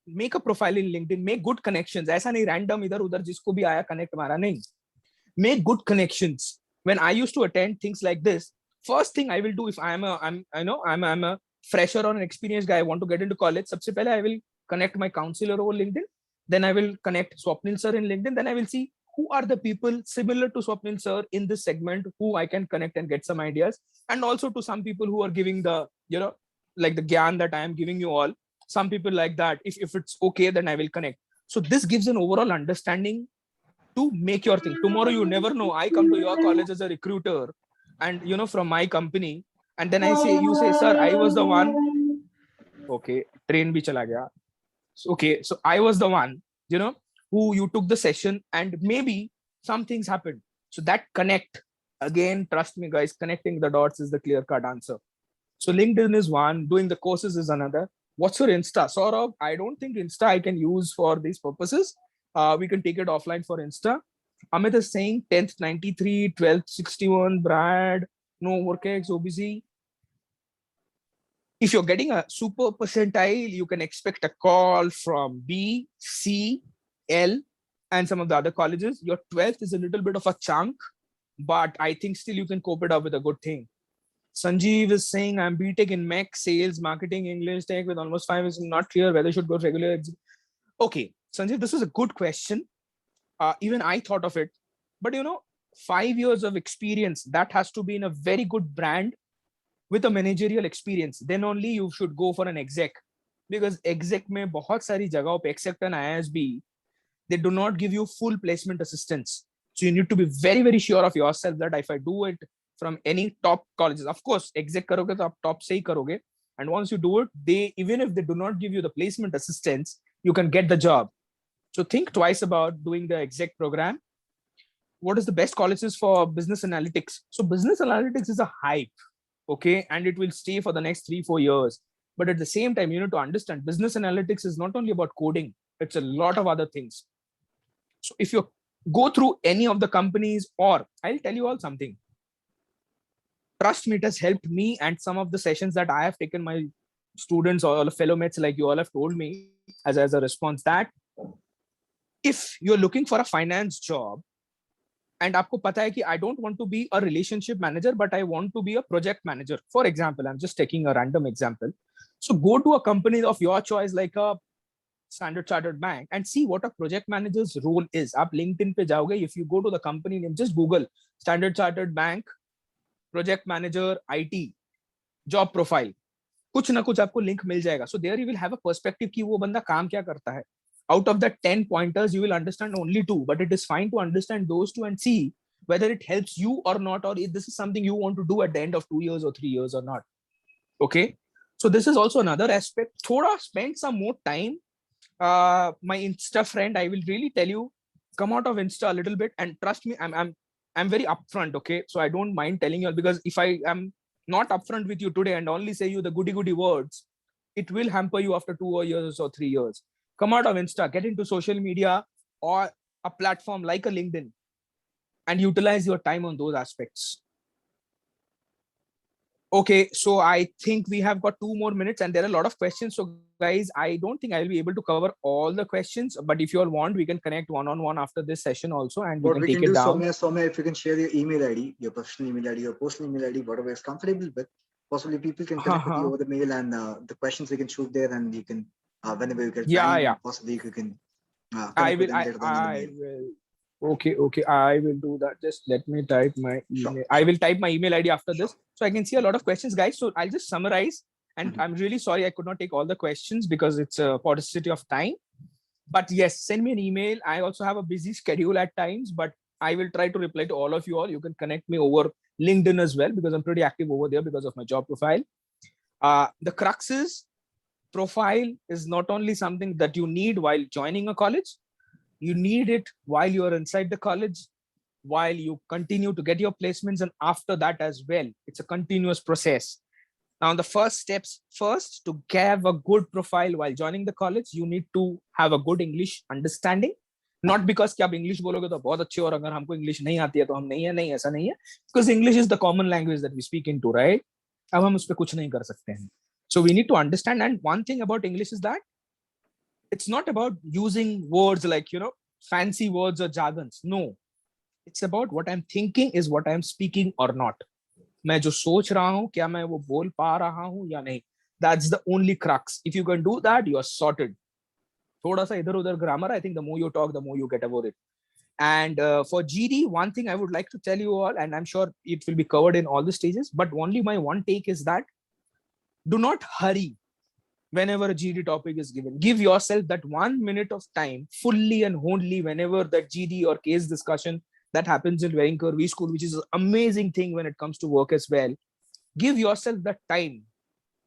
make a profile in LinkedIn. Make good connections. ऐसा नहीं random इधर उधर जिसको भी आया connect मारा नहीं. Make good connections. When I used to attend things like this, first thing I will do if I'm a fresher or an experienced guy, I want to get into college. सबसे पहले I will connect my counselor over LinkedIn. Then I will connect Swapnil sir in LinkedIn. Then I will see who are the people similar to Swapnil sir in this segment who I can connect and get some ideas. And also to some people who are giving the, like the gyan that I am giving you all. Some people like that. If it's okay, then I will connect. So this gives an overall understanding to make your thing. Tomorrow, you never know. I come to your college as a recruiter and, from my company. And then you say, sir, I was the one. Okay, train bhi chala gaya. Okay, so I was the one, who you took the session and maybe some things happened. So that connect, again, trust me guys, connecting the dots is the clear-cut answer. So LinkedIn is one, doing the courses is another. What's your Insta? Saurabh, I don't think Insta I can use for these purposes. We can take it offline for Insta. Amit is saying 10th 93, 12th 61, Brad, no workx, OBC. If you're getting a super percentile, you can expect a call from B, C, L, and some of the other colleges. Your 12th is a little bit of a chunk, but I think still you can cope it up with a good thing. Sanjeev is saying, I'm BTech in MEC, sales, marketing, English tech with almost 5 is not clear whether I should go regular. Okay, Sanjeev, this is a good question. Even I thought of it, but 5 years of experience, that has to be in a very good brand with a managerial experience. Then only you should go for an exec, because exec में बहुत सारी जगहों पे, except an ISB, they do not give you full placement assistance. So you need to be very, very sure of yourself that if I do it from any top colleges, of course, exec करोगे तो आप top से ही करोगे. And once you do it, even if they do not give you the placement assistance, you can get the job. So think twice about doing the exec program. What is the best colleges for business analytics? So business analytics is a hype. Okay, and it will stay for the next 3-4 years. But at the same time, you need to understand business analytics is not only about coding, it's a lot of other things. So if you go through any of the companies, or I'll tell you all something. Trust me, it has helped me, and some of the sessions that I have taken my students or fellow mates like you all have told me as a response that if you're looking for a finance job and आपको पता है कि I don't want to be a relationship manager, but I want to be a project manager. For example, I'm just taking a random example. So go to a company of your choice, like a Standard Chartered Bank, and see what a project manager's role is. आप LinkedIn पे जाओगे, if you go to the company name, just Google Standard Chartered Bank, project manager, IT, job profile. कुछ ना कुछ आपको link मिल जाएगा. So there you will have a perspective कि वो बंदा काम क्या करता है. Out of the 10 pointers, you will understand only 2, but it is fine to understand those 2 and see whether it helps you or not, or if this is something you want to do at the end of 2 years or 3 years or not. Okay. So this is also another aspect. Thoda spend some more time. My Insta friend, I will really tell you, come out of Insta a little bit, and trust me, I'm very upfront. Okay. So I don't mind telling you all, because if I am not upfront with you today and only say you the goody words, it will hamper you after 2 years or 3 years. Come out of Insta, get into social media or a platform like a LinkedIn and utilize your time on those aspects. Okay, so I think we have got 2 more minutes and there are a lot of questions. So guys, I don't think I will be able to cover all the questions, but if you all want, we can connect one-on-one after this session also, and we can take it down. Soumya, if you can share your email ID, your professional email ID, your personal email ID, whatever is comfortable with, possibly people can connect with you over the mail, and the questions we can shoot there, and you can, whenever you get time, possibly you can connect with them later on in the mail. Okay, I will do that. Just let me type my email. Sure. I will type my email ID after this, so I can see a lot of questions, guys. So I'll just summarize, and I'm really sorry I could not take all the questions because it's a paucity of time. But yes, send me an email. I also have a busy schedule at times, but I will try to reply to all of you all. You can connect me over LinkedIn as well, because I'm pretty active over there because of my job profile. The crux is, profile is not only something that you need while joining a college. You need it while you are inside the college, while you continue to get your placements, and after that as well. It's a continuous process. Now, the first steps, first, to have a good profile while joining the college, you need to have a good English understanding. Not because कि आप English बोलोगे तो बहुत अच्छे, और अगर हमको English नहीं आती है तो हम नहीं है, नहीं ऐसा नहीं है. Because English is the common language that we speak into, right? अब हम उस पे कुछ नहीं कर सकते हैं. So we need to understand. And one thing about English is that it's not about using words like, fancy words or jargons. No, it's about what I'm thinking is what I'm speaking or not. मैं जो सोच रहा हूँ, क्या मैं वो बोल पा रहा हूँ या नहीं. That's the only crux. If you can do that, you're sorted. थोड़ा सा इधर उधर grammar, I think the more you talk, the more you get about it. And for GD, one thing I would like to tell you all, and I'm sure it will be covered in all the stages, but only my one take is that do not hurry. Whenever a GD topic is given, give yourself that 1 minute of time fully and wholly whenever that GD or case discussion that happens in Bschool, which is an amazing thing when it comes to work as well. Give yourself that time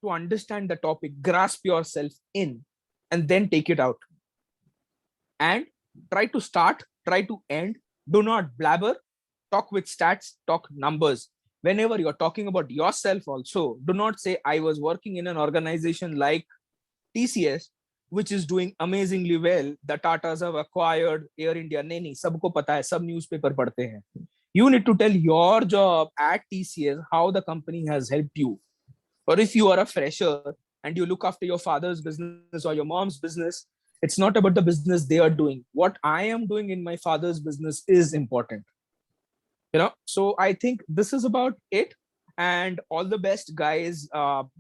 to understand the topic, grasp yourself in, and then take it out. And try to start, try to end. Do not blabber. Talk with stats, talk numbers. Whenever you're talking about yourself also, do not say, I was working in an organization like TCS, which is doing amazingly well. The Tatas have acquired Air India. नहीं, सबको पता है, सब newspaper पढ़ते हैं. You need to tell your job at TCS, how the company has helped you. Or if you are a fresher and you look after your father's business or your mom's business, it's not about the business they are doing. What I am doing in my father's business is important. So I think this is about it. And all the best, guys.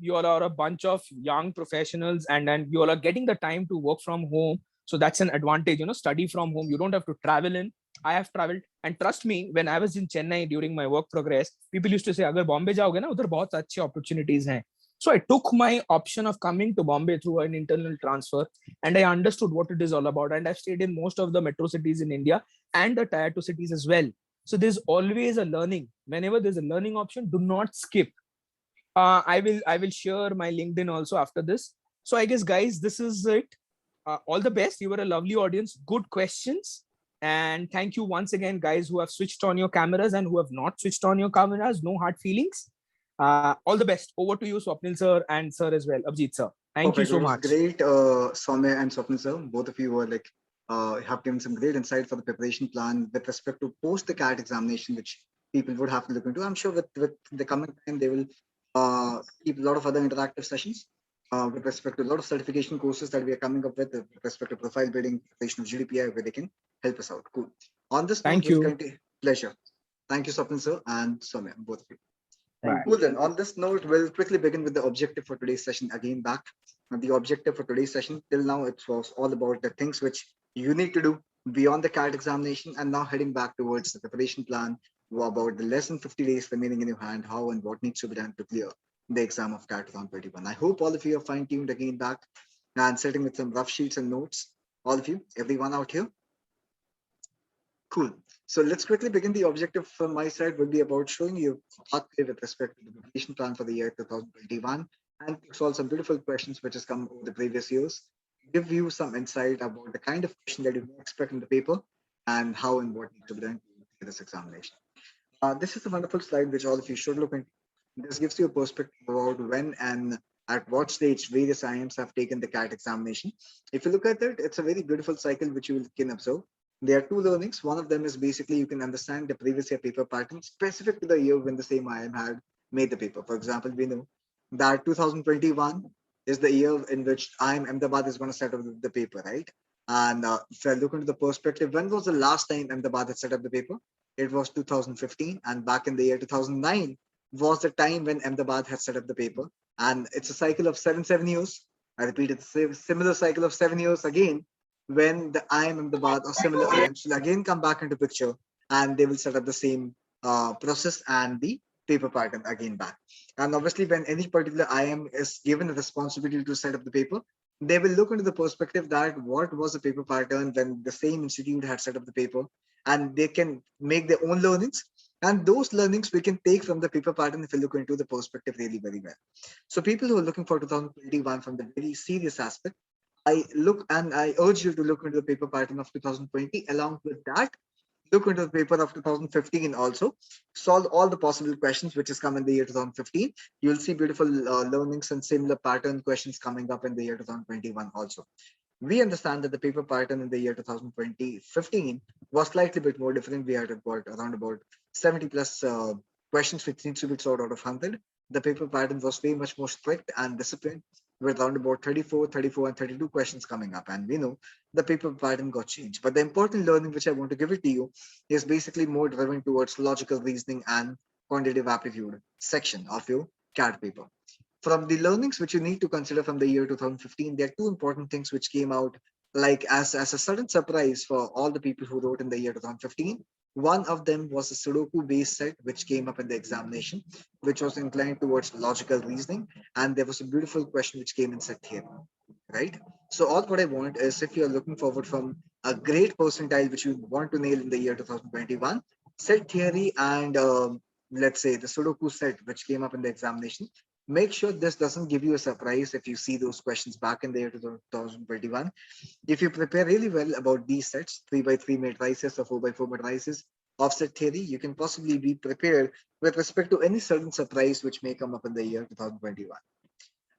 You all are a bunch of young professionals, and you all are getting the time to work from home. So that's an advantage, study from home. You don't have to travel in. I have traveled, and trust me, when I was in Chennai during my work progress, people used to say, agar Bombay jaoge na, udhar bahut achhe opportunities hain. So I took my option of coming to Bombay through an internal transfer, and I understood what it is all about. And I've stayed in most of the metro cities in India and the tier 2 cities as well. So there's always a learning. Whenever there's a learning option, do not skip. I will share my LinkedIn also after this. So I guess, guys, this is it. All the best. You were a lovely audience. Good questions. And thank you once again, guys, who have switched on your cameras and who have not switched on your cameras. No hard feelings. All the best. Over to you, Swapnil sir, and sir as well. Abhijit sir. Thank you so much. Great, Soumya and Swapnil sir. Both of you were have given some great insight for the preparation plan with respect to post the CAT examination, which people would have to look into. I'm sure with the coming time, they will keep a lot of other interactive sessions. with respect to a lot of certification courses that we are coming up with respect to profile building, preparation of GDPR, where they can help us out. Cool. On this note, Thank we'll you. continue. Pleasure. Thank you, Swapnil sir and Soumya, both of you. Bye. Cool then. On this note, we'll quickly begin with the objective for today's session. Again, back. The objective for today's session till now, it was all about the things which you need to do beyond the CAT examination, and now heading back towards the preparation plan about the less than 50 days remaining in your hand, how and what needs to be done to clear the exam of CAT 2021. I hope all of you are fine-tuned again back and sitting with some rough sheets and notes. All of you, everyone out here. Cool. So let's quickly begin. The objective from my side will be about showing you pathway with respect to the preparation plan for the year 2021 and to solve some beautiful questions which has come over the previous years. Give you some insight about the kind of question that you may expect in the paper and how and what needs to be done to clear this examination. This is a wonderful slide which all of you should look into. This gives you a perspective about when and at what stage various IIMs have taken the CAT examination. If you look at it, it's a very beautiful cycle which you can observe. There are two learnings. One of them is basically you can understand the previous year paper pattern specific to the year when the same IIM had made the paper. For example, we know that 2021 is the year in which IIM Ahmedabad is going to set up the paper, right? And if I look into the perspective, when was the last time Ahmedabad had set up the paper? It was 2015, and back in the year 2009 was the time when Ahmedabad had set up the paper. And it's a cycle of 7 years. I repeat, it's a similar cycle of 7 years again when the IIM Ahmedabad or similar IIMs will again come back into picture and they will set up the same process and the paper pattern again back. And obviously, when any particular IIM is given a responsibility to set up the paper, they will look into the perspective that what was the paper pattern when the same institute had set up the paper, and they can make their own learnings. And those learnings we can take from the paper pattern if you look into the perspective really very well. So people who are looking for 2021 from the very serious aspect, I urge you to look into the paper pattern of 2020. Along with that, look into the paper of 2015 also. Solve all the possible questions which has come in the year 2015. You'll see beautiful learnings and similar pattern questions coming up in the year 2021 also. We understand that the paper pattern in the year 2015 was slightly bit more different. We had around about 70 plus questions which needs to be sorted out of 100. The paper pattern was very much more strict and disciplined with around about 34 and 32 questions coming up. And we know the paper pattern got changed. But the important learning which I want to give it to you is basically more driven towards logical reasoning and quantitative aptitude section of your CAT paper. From the learnings which you need to consider from the year 2015, there are two important things which came out like as a sudden surprise for all the people who wrote in the year 2015. One of them was a Sudoku based set which came up in the examination, which was inclined towards logical reasoning. And there was a beautiful question which came in set theory, right? So all what I want is if you're looking forward from a great percentile which you want to nail in the year 2021, set theory and let's say the Sudoku set which came up in the examination, make sure this doesn't give you a surprise if you see those questions back in the year 2021. If you prepare really well about these sets, 3x3 matrices or 4x4 matrices of set theory, you can possibly be prepared with respect to any certain surprise which may come up in the year 2021.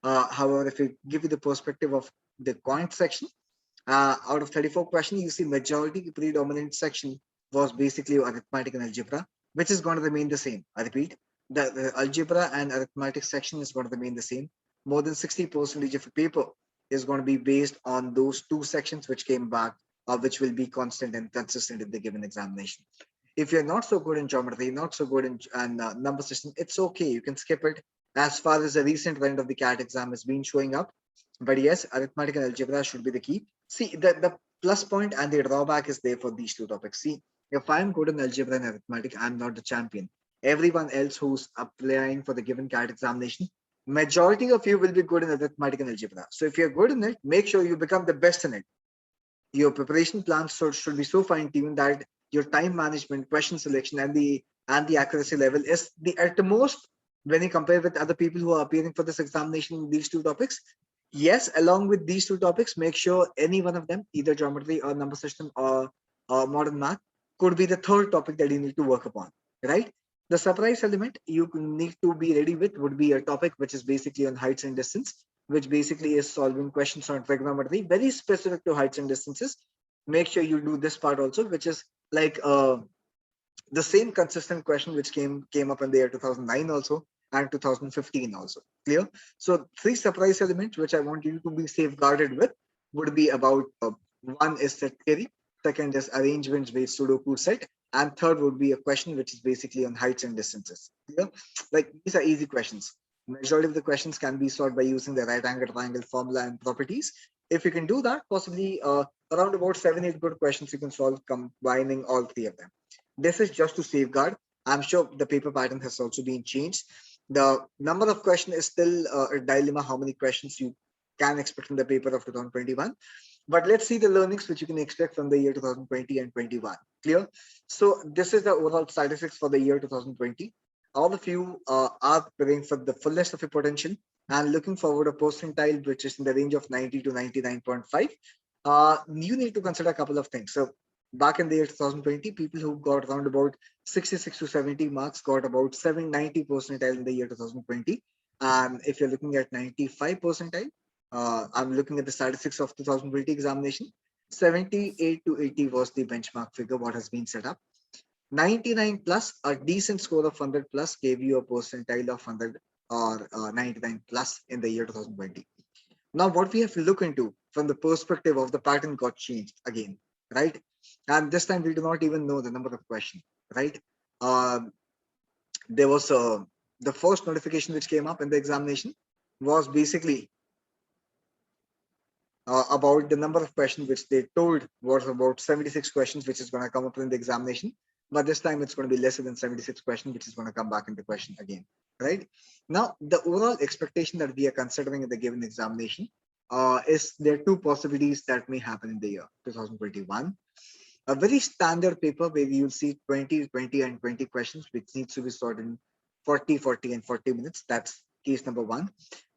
However, if you give you the perspective of the quant section, out of 34 questions, you see majority predominant section was basically arithmetic and algebra, which is going to remain the same. I repeat, the algebra and arithmetic section is going to remain the same. More than 60% of the paper is going to be based on those two sections which came back, which will be constant and consistent in the given examination. If you're not so good in geometry, not so good in number system, it's okay. You can skip it as far as the recent trend of the CAT exam has been showing up. But yes, arithmetic and algebra should be the key. See, the plus point and the drawback is there for these two topics. See, if I'm good in algebra and arithmetic, I'm not the champion. Everyone else who's applying for the given CAT examination, majority of you will be good in arithmetic and algebra. So if you're good in it, make sure you become the best in it. Your preparation plans should be so fine-tuned that your time management, question selection, and the accuracy level is the utmost when you compare with other people who are appearing for this examination in these two topics. Yes, along with these two topics, make sure any one of them, either geometry or number system or modern math, could be the third topic that you need to work upon, right? The surprise element you need to be ready with would be a topic which is basically on heights and distance, which basically is solving questions on trigonometry, very specific to heights and distances. Make sure you do this part also, which is like the same consistent question which came up in the year 2009 also, and 2015 also. Clear? So 3 surprise elements which I want you to be safeguarded with would be about one is set theory, second is arrangements-based Sudoku set, and third would be a question which is basically on heights and distances. Clear? Like these are easy questions. Majority of the questions can be solved by using the right angle triangle formula and properties. If you can do that, possibly around about 7-8 good questions you can solve combining all 3 of them. This is just to safeguard. I'm sure the paper pattern has also been changed. The number of questions is still a dilemma, how many questions you can expect from the paper of 2021. But let's see the learnings which you can expect from the year 2020 and 21. Clear? So this is the overall statistics for the year 2020. All of you are preparing for the fullest of your potential and looking forward a percentile which is in the range of 90 to 99.5. You need to consider a couple of things. So back in the year 2020, people who got around about 66 to 70 marks got about 790 percentile in the year 2020. And if you're looking at 95 percentile, I'm looking at the statistics of 2020 examination, 78 to 80 was the benchmark figure what has been set up. 99 plus, a decent score of 100 plus gave you a percentile of 100 or 99 plus in the year 2020. Now, what we have to look into from the perspective of the pattern got changed again, right? And this time we do not even know the number of questions, right? There was the first notification which came up in the examination was basically about the number of questions which they told was about 76 questions, which is going to come up in the examination. But this time it's going to be lesser than 76 questions, which is going to come back in the question again, right? Now, the overall expectation that we are considering in the given examination is there are 2 possibilities that may happen in the year 2021. A very standard paper where you'll see 20, 20 and 20 questions, which needs to be solved in 40, 40 and 40 minutes. That's case number 1.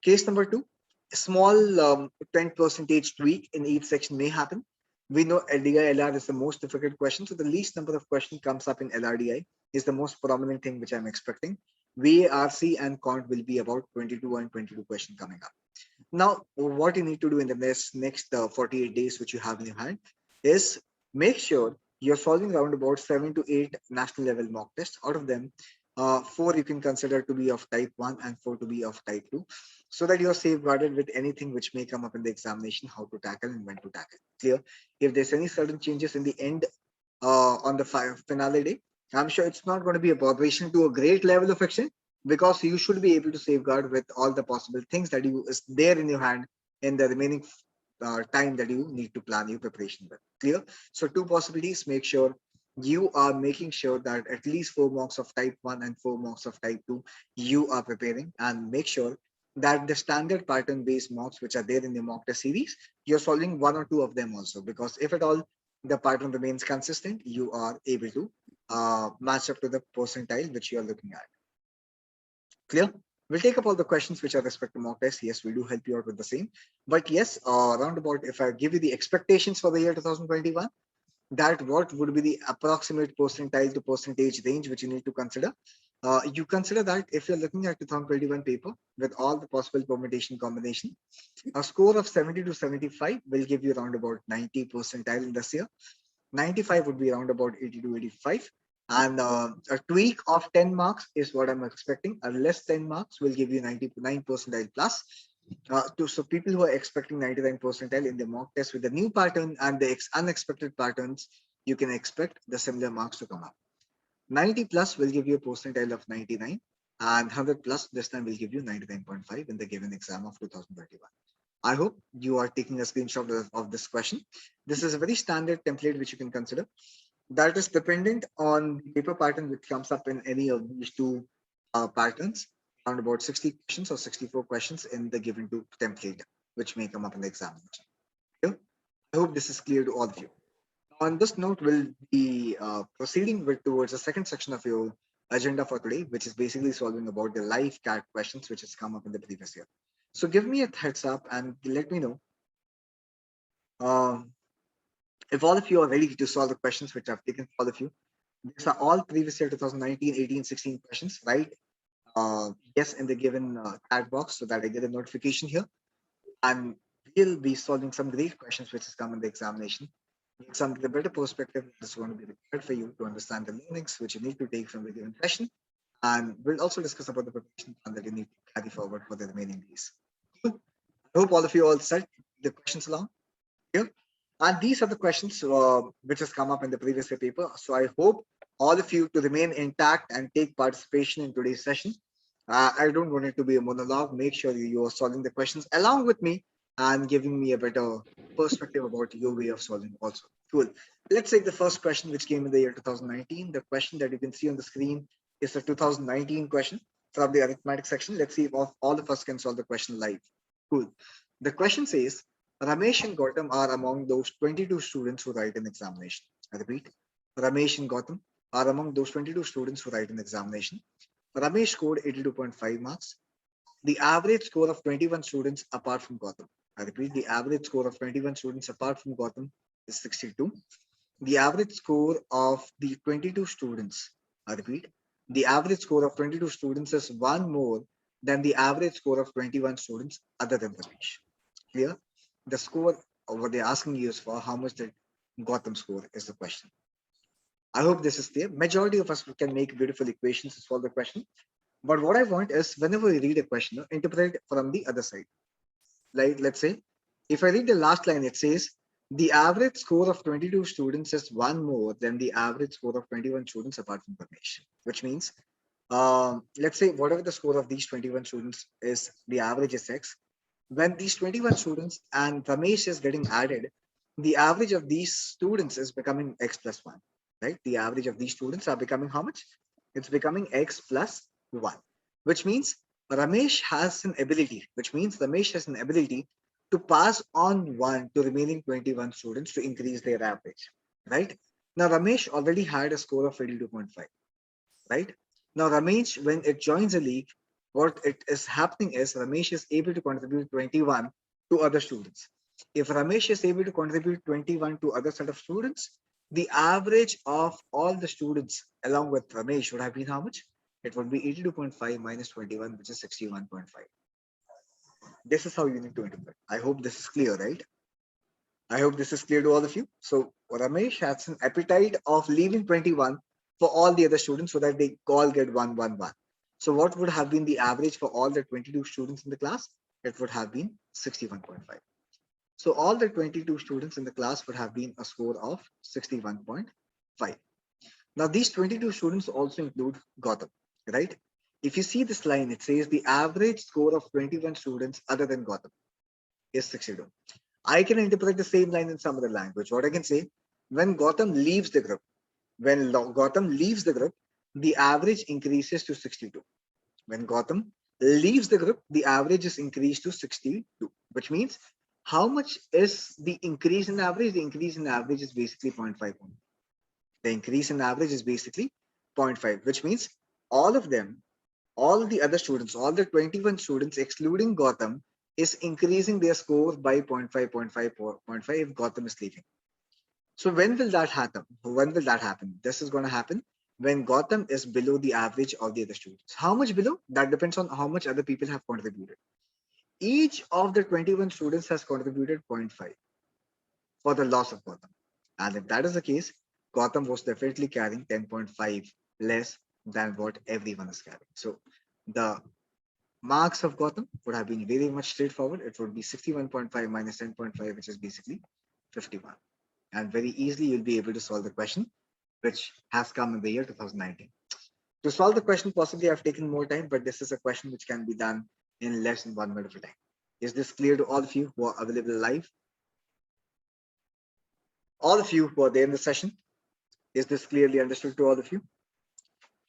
Case number 2, small 10% tweak in each section may happen. We know LDI, LR is the most difficult question. So the least number of questions comes up in LRDI is the most prominent thing which I'm expecting. VARC and Cont will be about 22 and 22 questions coming up. Now, what you need to do in the next 48 days, which you have in your hand, is make sure you're solving around about 7 to 8 national level mock tests. Out of them, 4 you can consider to be of type 1 and 4 to be of type 2, so that you're safeguarded with anything which may come up in the examination, how to tackle and when to tackle. Clear? If there's any sudden changes in the end on the finale day, I'm sure it's not going to be a botheration to a great level of extent, because you should be able to safeguard with all the possible things that you is there in your hand in the remaining time that you need to plan your preparation with. Clear? So 2 possibilities. Make sure you are making sure that at least 4 marks of type 1 and 4 marks of type 2 you are preparing, and make sure that the standard pattern based mocks which are there in the mock test series, you're solving 1 or 2 of them also, because if at all the pattern remains consistent, you are able to match up to the percentile which you are looking at. Clear? We'll take up all the questions which are respect to mock test. Yes, we do help you out with the same. But yes, around about, if I give you the expectations for the year 2021, that what would be the approximate percentile to percentage range which you need to consider. You consider that if you're looking at 2021 paper with all the possible permutation combination, a score of 70 to 75 will give you around about 90 percentile in this year. 95 would be around about 80 to 85. And a tweak of 10 marks is what I'm expecting. A less 10 marks will give you 99 percentile plus. So people who are expecting 99 percentile in the mock test with the new pattern and the unexpected patterns, you can expect the similar marks to come up. 90 plus will give you a percentile of 99, and 100 plus this time will give you 99.5 in the given exam of 2021. I hope you are taking a screenshot of this question. This is a very standard template which you can consider. That is dependent on the paper pattern which comes up in any of these 2 patterns. Around about 60 questions or 64 questions in the given 2 template, which may come up in the examination. Okay? I hope this is clear to all of you. On this note, we'll be proceeding towards the second section of your agenda for today, which is basically solving about the live CAT questions, which has come up in the previous year. So give me a heads up and let me know if all of you are ready to solve the questions which I've taken for all of you. These are all previous year 2019, 18, 16 questions, right? Yes, in the given chat box, so that I get a notification here. And we'll be solving some great questions which has come in the examination. Some the better perspective is going to be required for you to understand the learnings which you need to take from the given session And we'll also discuss about the preparation plan that you need to carry forward for the remaining days. Cool. I hope all of you all set the questions along here. And these are the questions which has come up in the previous year paper. So I hope all of you to remain intact and take participation in today's session. I don't want it to be a monologue. Make sure you are solving the questions along with me and giving me a better perspective about your way of solving also. Cool. Let's take the first question which came in the year 2019. The question that you can see on the screen is the 2019 question from the arithmetic section. Let's see if all of us can solve the question live. Cool. The question says, Ramesh and Gautam are among those 22 students who write an examination. I repeat, Ramesh and Gautam are among those 22 students who write an examination. Ramesh scored 82.5 marks. The average score of 21 students apart from Gautam. I repeat, the average score of 21 students apart from Gautam is 62. The average score of the 22 students, I repeat, the average score of 22 students is one more than the average score of 21 students other than Ramesh. Clear? The score, or what they're asking you is for how much did Gautam score is the question. I hope this is clear. Majority of us can make beautiful equations to solve the question. But what I want is whenever you read a question, interpret it from the other side. Like, let's say, if I read the last line, it says, the average score of 22 students is one more than the average score of 21 students apart from Ramesh, which means, let's say, whatever the score of these 21 students is, the average is X. When these 21 students and Ramesh is getting added, the average of these students is becoming X plus 1, right? The average of these students are becoming how much? It's becoming X plus 1, which means Ramesh has an ability, to pass on 1 to remaining 21 students to increase their average, right? Now, Ramesh already had a score of 82.5, right? Now, Ramesh, when it joins a league, what it is happening is Ramesh is able to contribute 21 to other students. If Ramesh is able to contribute 21 to other set of students, the average of all the students along with Ramesh would have been how much? It would be 82.5 minus 21, which is 61.5. This is how you need to interpret. I hope this is clear, right? I hope this is clear to all of you. So Ramesh has an appetite of leaving 21 for all the other students so that they all get 1, 1, 1. So what would have been the average for all the 22 students in the class? It would have been 61.5. So all the 22 students in the class would have been a score of 61.5. Now these 22 students also include Gautam, right? If you see this line, it says the average score of 21 students other than Gautam is 62. I can interpret the same line in some other language. What I can say, when Gautam leaves the group, the average increases to 62. When Gautam leaves the group, the average is increased to 62, which means how much is the increase in average? The increase in average is basically 0.5. The increase in average is basically 0.5, which means all of them, all the other students, all the 21 students, excluding Gautam, is increasing their score by 0.5, 0.5 if Gautam is leaving. So when will that happen? This is going to happen when Gautam is below the average of the other students. How much below? That depends on how much other people have contributed. Each of the 21 students has contributed 0.5 for the loss of Gautam. And if that is the case, Gautam was definitely carrying 10.5 less than what everyone is carrying. So the marks of Gautam would have been very much straightforward. It would be 61.5 minus 10.5, which is basically 51. And very easily you'll be able to solve the question, which has come in the year 2019. To solve the question, possibly I've taken more time, but this is a question which can be done in less than 1 minute of time. Is this clear to all of you who are available live? All of you who are there in the session, is this clearly understood to all of you?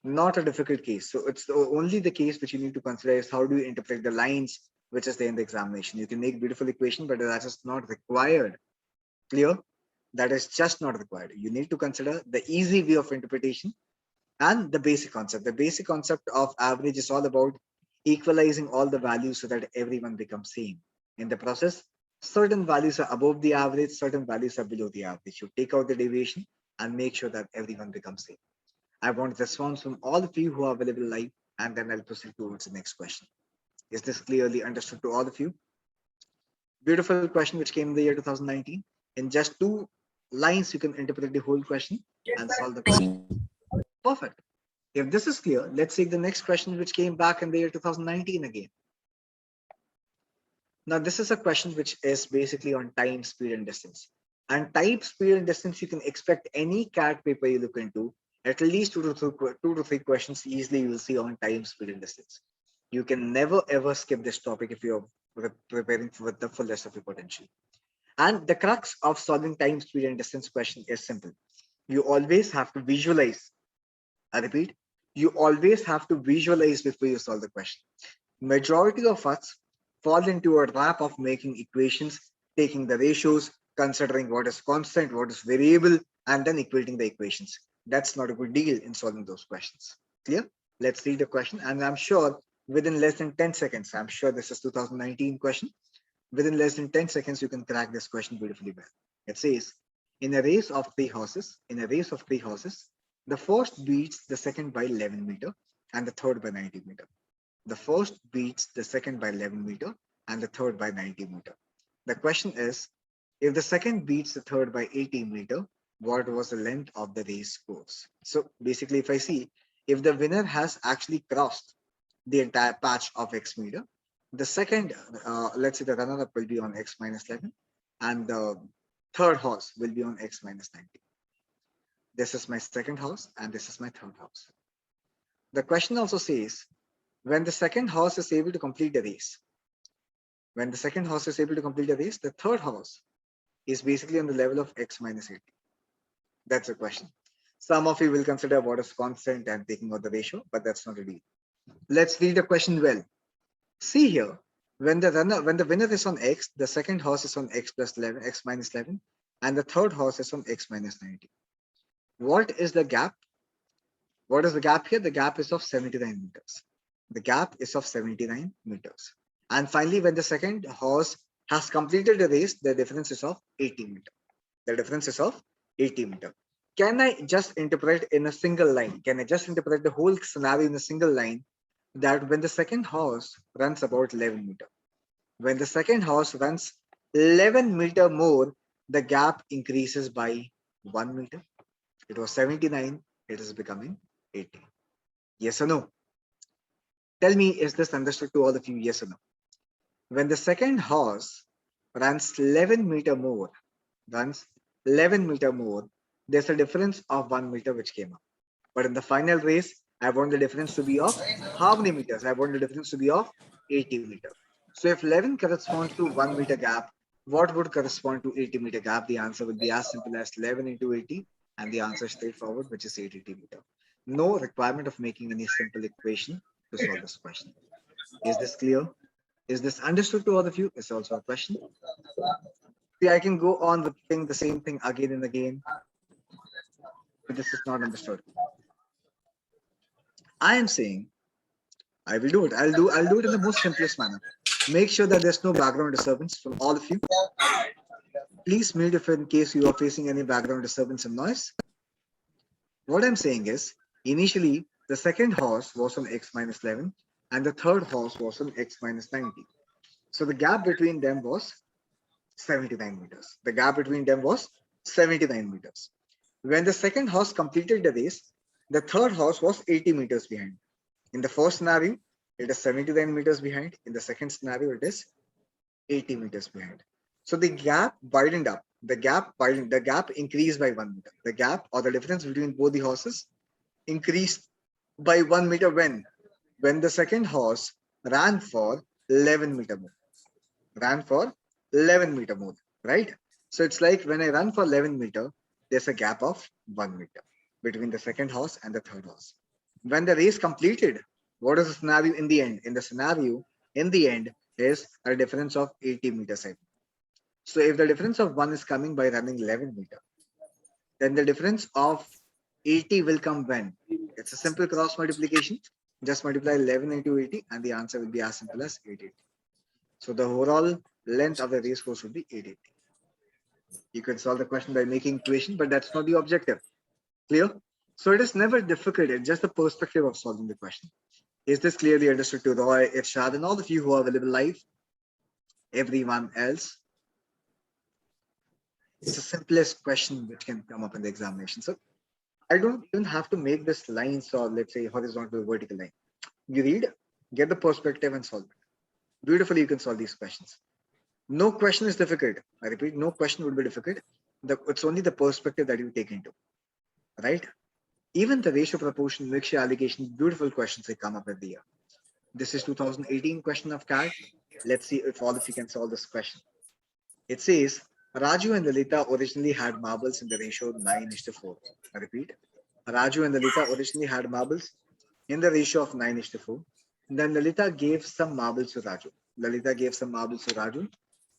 Not a difficult case. So it's only the case which you need to consider is how do you interpret the lines which is there in the examination. You can make beautiful equation, but that is not required. Clear? That is just not required. You need to consider the easy way of interpretation and the basic concept. The basic concept of average is all about equalizing all the values so that everyone becomes same. In the process, certain values are above the average, certain values are below the average. You take out the deviation and make sure that everyone becomes same. I want response from all of you who are available live, and then I'll proceed towards the next question. Is this clearly understood to all of you? Beautiful question which came in the year 2019. In just 2 lines, you can interpret the whole question and solve the question. Perfect. If this is clear, let's take the next question, which came back in the year 2019 again. Now, this is a question which is basically on time, speed, and distance. And time, speed, and distance, you can expect any CAT paper you look into, at least two to three questions easily you will see on time, speed, and distance. You can never ever skip this topic if you're preparing for the fullest of your potential. And the crux of solving time, speed, and distance question is simple. You always have to visualize. I repeat, you always have to visualize before you solve the question. Majority of us fall into a trap of making equations, taking the ratios, considering what is constant, what is variable, and then equating the equations. That's not a good deal in solving those questions. Clear? Let's read the question. And I'm sure within less than 10 seconds, I'm sure this is 2019 question. Within less than 10 seconds, you can crack this question beautifully well. It says, in a race of three horses, the first beats the second by 11 meter and the third by 90 meter. The first beats the second by 11 meter and the third by 90 meter. The question is, if the second beats the third by 80 meter, what was the length of the race course? So basically, if I see, if the winner has actually crossed the entire patch of X meter, the second, let's say the runner-up will be on X minus 11 and the third horse will be on X minus 90. This is my second horse and this is my third horse. The question also says, when the second horse is able to complete the race, the third horse is basically on the level of X minus 80. That's the question. Some of you will consider what is constant and taking out the ratio, but that's not a deal. Let's read the question well. See here, when the winner is on X, the second horse is on X plus 11, X minus 11, and the third horse is on X minus 90. What is the gap? What is the gap here? The gap is of 79 meters. The gap is of 79 meters. And finally, when the second horse has completed the race, the difference is of 80 meters. The difference is of 80 meters. Can I just interpret in a single line? Can I just interpret the whole scenario in a single line that when the second horse runs about 11 meters, when the second horse runs 11 meters more, the gap increases by 1 meter. It was 79, it is becoming 80. Yes or no? Tell me, is this understood to all of you? Yes or no? When the second horse runs 11 meters more, there's a difference of 1 meter which came up. But in the final race, I want the difference to be of how many meters? I want the difference to be of 80 meters. So if 11 corresponds to 1 meter gap, what would correspond to 80 meter gap? The answer would be as simple as 11 into 80, and the answer is straightforward, which is 80 meters. No requirement of making any simple equation to solve this question. Is this clear? Is this understood to all of you? It's also a question. See, I can go on repeating the same thing again and again, but this is not understood. I am saying, I will do it. I'll do it in the most simplest manner. Make sure that there's no background disturbance from all of you. Please mute if in case you are facing any background disturbance and noise. What I'm saying is, initially, the second horse was on X minus 11 and the third horse was on X minus 90. So the gap between them was 79 meters. The gap between them was 79 meters. When the second horse completed the race, the third horse was 80 meters behind. In the first scenario, it is 79 meters behind. In the second scenario, it is 80 meters behind. So the gap widened up. The gap increased by 1 meter. The gap or the difference between both the horses increased by 1 meter when the second horse ran for 11 meter more. Right? So it's like when I run for 11 meter, there's a gap of 1 meter between the second horse and the third horse. When the race completed, what is the scenario in the end? In the scenario, in the end, is a difference of 80 meters. So if the difference of 1 is coming by running 11 meter, then the difference of 80 will come when? It's a simple cross multiplication. Just multiply 11 into 80 and the answer will be as simple as 880. So the overall length of the race course would be 880. You can solve the question by making equation, but that's not the objective. Clear? So it is never difficult. It's just the perspective of solving the question. Is this clearly understood to Roy, Irshad, and all of you who are available live? Everyone else? It's the simplest question which can come up in the examination. So I don't even have to make this lines or let's say horizontal or vertical line. You read, get the perspective and solve it. Beautifully, you can solve these questions. No question is difficult. I repeat, no question would be difficult. It's only the perspective that you take into, right? Even the ratio proportion, mixture, allocation, beautiful questions they come up every year. This is 2018 question of CAT. Let's see if all of you can solve this question. It says, Raju and Lalita originally had marbles in the ratio 9:4. I repeat, Raju and Lalita originally had marbles in the ratio of 9:4. Then Lalita gave some marbles to Raju. Lalita gave some marbles to Raju.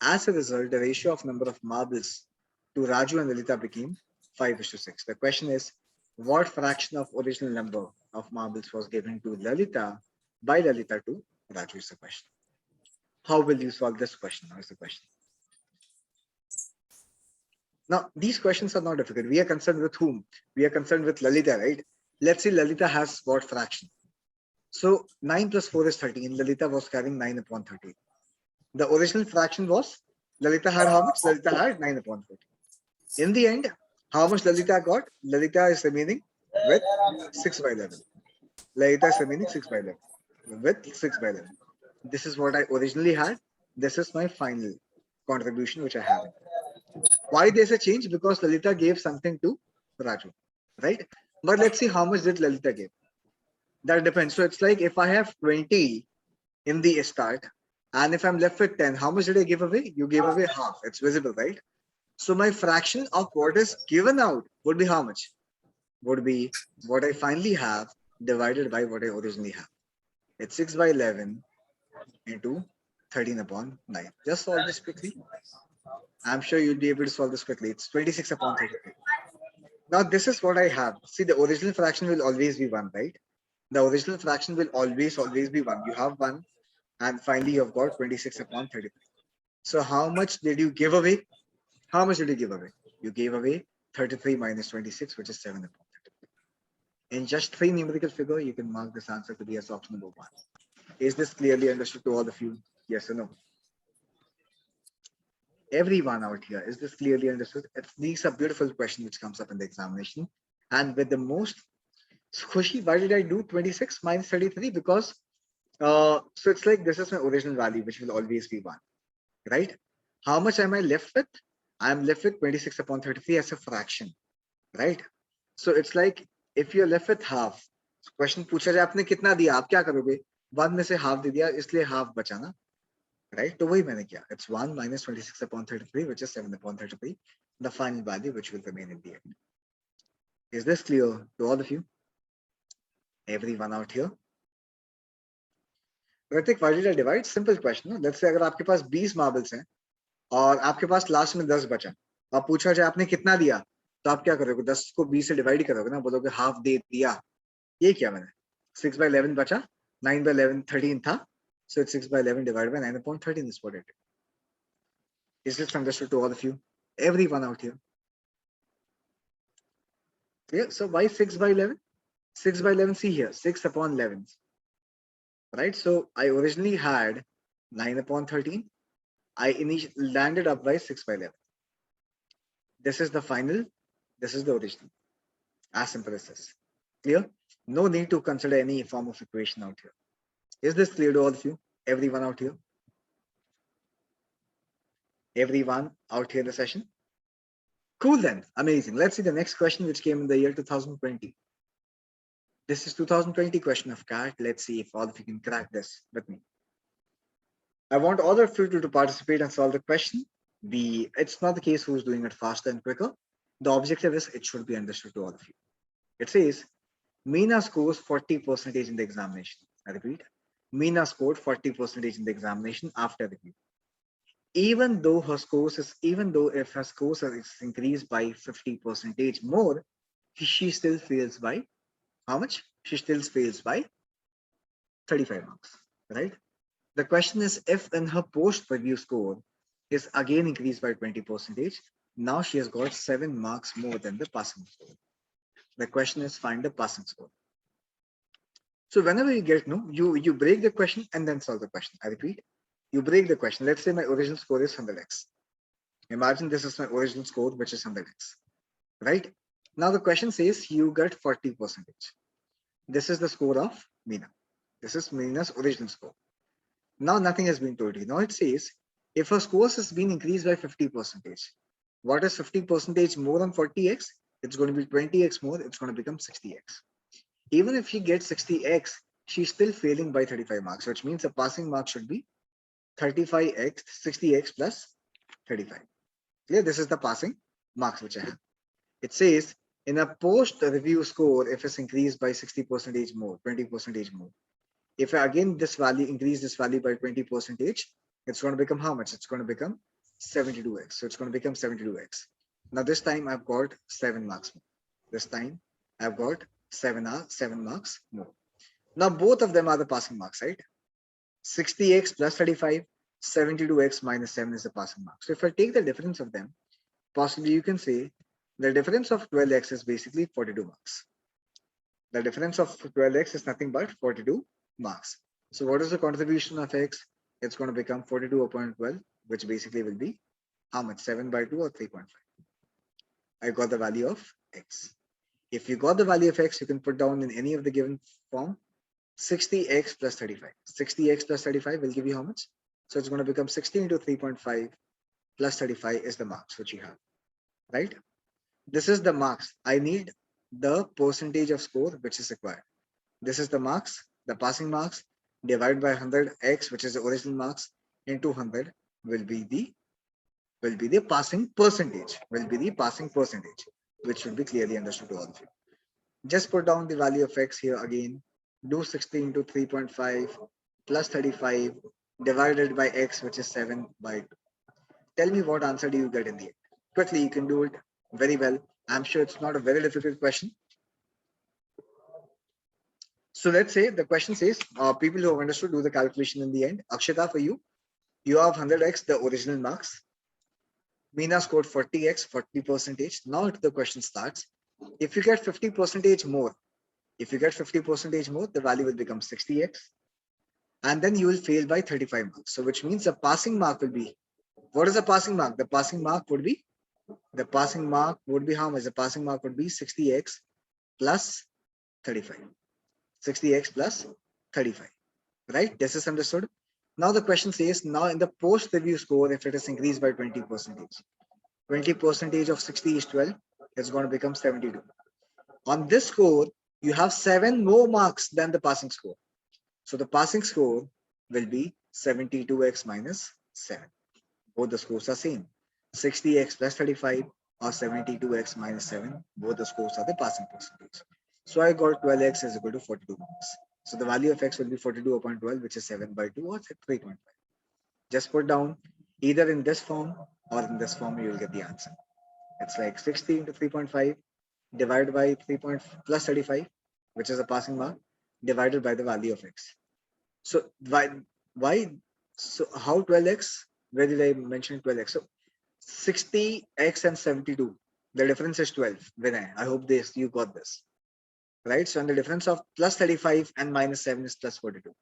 As a result, the ratio of number of marbles to Raju and Lalita became 5:6. The question is, what fraction of original number of marbles was given to Lalita by Lalita to Raju is the question. How will you solve this question? Now is the question. Now, these questions are not difficult. We are concerned with whom? We are concerned with Lalita, right? Let's see Lalita has what fraction? So 9 plus 4 is 13. Lalita was carrying 9 upon 13. The original fraction was, Lalita had how much? Lalita had 9 upon 14. In the end, how much Lalita got? Lalita is remaining with 6 by 11. Lalita is remaining 6 by 11. With 6 by 11. This is what I originally had. This is my final contribution which I have. Why there's a change? Because Lalita gave something to Raju, right? But let's see how much did Lalita give. That depends. So it's like if I have 20 in the start, and if I'm left with 10, how much did I give away? You gave away half. It's visible, right? So my fraction of what is given out would be how much? Would be what I finally have divided by what I originally have. It's 6 by 11 into 13 upon 9. Just solve this quickly. I'm sure you'll be able to solve this quickly. It's 26 upon 33. Now this is what I have. See, the original fraction will always be 1, right? The original fraction will always be 1. You have 1 and finally you've got 26 upon 33. So how much did you give away? How much did you give away? You gave away 33 minus 26, which is 7 upon 33. In just 3 numerical figure, you can mark this answer to be as option number 1. Is this clearly understood to all of you? Yes or no? Everyone out here, is this clearly understood? These are beautiful questions which comes up in the examination. And with the most, Khushi, why did I do 26 minus 33? Because, so it's like this is my original value, which will always be 1, right? How much am I left with? I'm left with 26 upon 33 as a fraction, right? So it's like, if you're left with half, question पूछा जाए आपने कितना दिया, आप क्या करोगे? 1 में से half दे दिया, इसलिए half बचा ना, right? तो वही मैंने किया. It's 1 minus 26 upon 33, which is 7 upon 33, the final value which will remain in the end. Is this clear to all of you? Everyone out here? Pratik, why did I divide? Simple question. No? Let's say अगर आपके पास 20 marbles हैं और आपके पास last में 10 बचा, आप पूछा जाए आपने कितना दिया, तो आप क्या करोगे? 10 को 20 से डिवाइड करोगे ना, बोलोगे हाफ दे दिया. ये क्या मैंने 6 by 11 बचा, 9 by 11 13 था, so it's 6 by 11 divided by 9 upon 13 is what it is. Is this understood to all of you? Everyone out here? Yeah, so why 6 by 11? 6 by 11, see here, 6 upon 11, right? So I originally had 9 upon 13. I initially landed up by 6 by 11. This is the final, this is the original. As simple as this. Clear? No need to consider any form of equation out here. Is this clear to all of you? Everyone out here? Everyone out here in the session? Cool then. Amazing. Let's see the next question which came in the year 2020. This is 2020 question of CAT. Let's see if all of you can crack this with me. I want all of you to participate and solve the question. It's not the case who's doing it faster and quicker. The objective is it should be understood to all of you. It says, Meena scores 40% in the examination. I repeat, Meena scored 40% in the examination after review. Even though if her scores is increased by 50% more, she still fails by how much? She still fails by 35 marks, right? The question is, if in her post-review score is again increased by 20%, now she has got 7 marks more than the passing score. The question is, find the passing score. So whenever you get you break the question and then solve the question. I repeat, you break the question. Let's say my original score is 100x. Imagine this is my original score, which is 100x, right? Now the question says you get 40%. This is the score of Meena. This is Meena's original score. Now nothing has been told you. Now it says if her scores has been increased by 50%, what is 50% more than 40x? It's going to be 20x more. It's going to become 60x. Even if she gets 60x, she's still failing by 35 marks, which means the passing mark should be 35x, 60x plus 35. Clear? This is the passing marks which I have. It says in a post-review score, if it's increased by 60% more, 20% more. If again this value increase this value by 20%, it's going to become how much? It's going to become 72x. So it's going to become 72x. Now this time I've got 7 marks more. This time I've got 7 marks more. Now both of them are the passing marks, right? 60x plus 35, 72x minus 7 is the passing mark. So if I take the difference of them, possibly you can say the difference of 12x is basically 42 marks. The difference of 12x is nothing but 42 marks. So what is the contribution of x? It's going to become 42 upon 12, which basically will be how much? 7 by 2 or 3.5. I got the value of x. If you got the value of x, you can put down in any of the given form 60x plus 35. 60x plus 35 will give you how much? So it's going to become 60 into 3.5 plus 35 is the marks which you have, right? This is the marks. I need the percentage of score which is required. This is the marks, the passing marks, divided by 100x, which is the original marks, into 100 will be the passing percentage, which should be clearly understood to all of you. Just put down the value of x here again. Do 60 into 3.5 plus 35 divided by x, which is 7 by 2. Tell me what answer do you get in the end? Quickly, you can do it very well. I'm sure it's not a very difficult question. So let's say the question says, people who have understood do the calculation in the end. Akshita, for you, you have 100x, the original marks. Meena scored 40x, 40%. Now the question starts. If you get 50% more, the value will become 60x. And then you will fail by 35 marks. So which means the passing mark will be, what is the passing mark? The passing mark would be how much? The passing mark would be 60x plus 35. 60x plus 35, right? This is understood. Now the question says, now in the post-review score, if it is increased by 20%, 20% of 60 is 12, it's going to become 72. On this score, you have 7 more marks than the passing score. So the passing score will be 72x minus 7. Both the scores are same. 60x plus 35 or 72x minus 7, both the scores are the passing percentage. So I got 12x is equal to 42 marks. So the value of x will be 42 upon 12, which is 7 by 2 or 3.5. Just put down either in this form or in this form, you will get the answer. It's like 60 into 3.5 divided by 3 plus 35, which is a passing mark, divided by the value of x. So why? So how 12x? Where did I mention 12x? So 60x and 72. The difference is 12. Vinay, I hope you got this. Right? So and the difference of plus 35 and minus 7 is plus 42.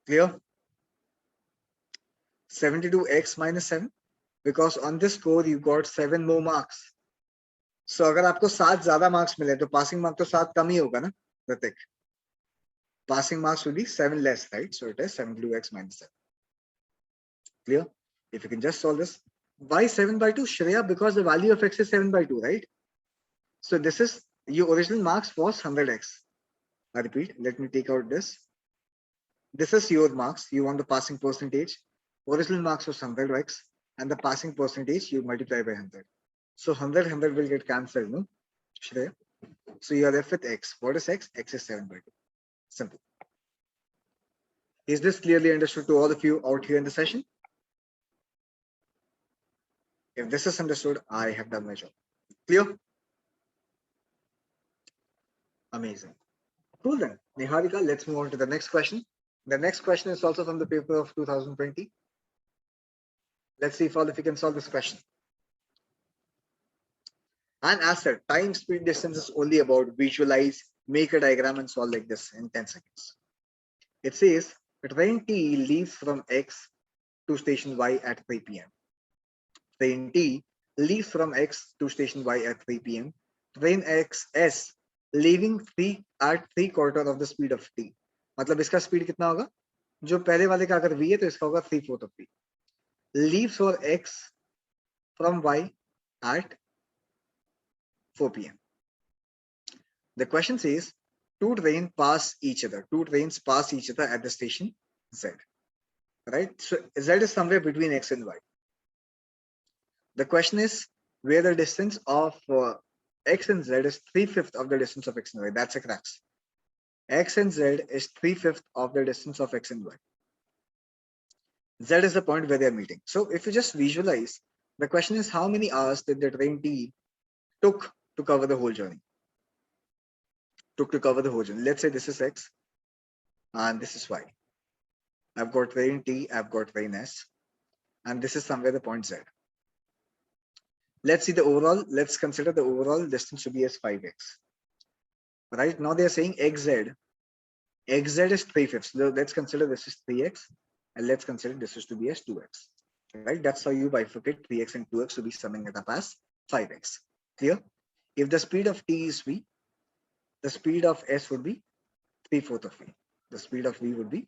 Clear? 72x minus 7. Because on this score, you got 7 more marks. So अगर आपको 7 ज़्यादा marks मिले तो passing mark तो 7 कम ही होगा ना, Pratik? Passing marks will be 7 less, right? So it is 72x minus 7. Clear? If you can just solve this. Why 7 by 2, Shreya? Because the value of x is 7 by 2, right? So this is your original marks was 100x. I repeat, let me take out this. This is your marks. You want the passing percentage. Original marks was 100x, and the passing percentage you multiply by 100. So 100 will get cancelled, no? Shreya. So you are left with x. What is x? X is 7 by 2. Simple. Is this clearly understood to all of you out here in the session? If this is understood, I have done my job. Clear? Amazing. Cool then. Niharika, let's move on to the next question. The next question is also from the paper of 2020. Let's see if all of you can solve this question. And as said, time, speed, distance is only about visualize, make a diagram and solve like this in 10 seconds. It says, train T leaves from X to station Y at 3 p.m. Train T leaves from X to station Y at 3 p.m. Train XS leaving 3 at 3/4 of the speed of T. मतलब इसका speed कितना होगा? जो पहले वाले का अगर V है तो इसका होगा 3/4 of V. Leaves for X from Y at 4 p.m. The question says two trains pass each other. Two trains pass each other at the station Z. Right? So Z is somewhere between X and Y. The question is where the distance of X and Z is 3/5 of the distance of X and Y. That's a crux. X and Z is 3/5 of the distance of X and Y. Z is the point where they are meeting. So if you just visualize, the question is how many hours did the train T took to cover the whole journey? Let's say this is X and this is Y. I've got train T, I've got train S, and this is somewhere the point Z. Let's see the overall, let's consider the overall distance to be as 5x. Right now they are saying xz is 3/5. So let's consider this is 3x and let's consider this is to be as 2x. Right? That's how you bifurcate 3x and 2x to be summing it up as 5x. Clear? If the speed of T is V, the speed of S would be 3/4 of V. The speed of V would be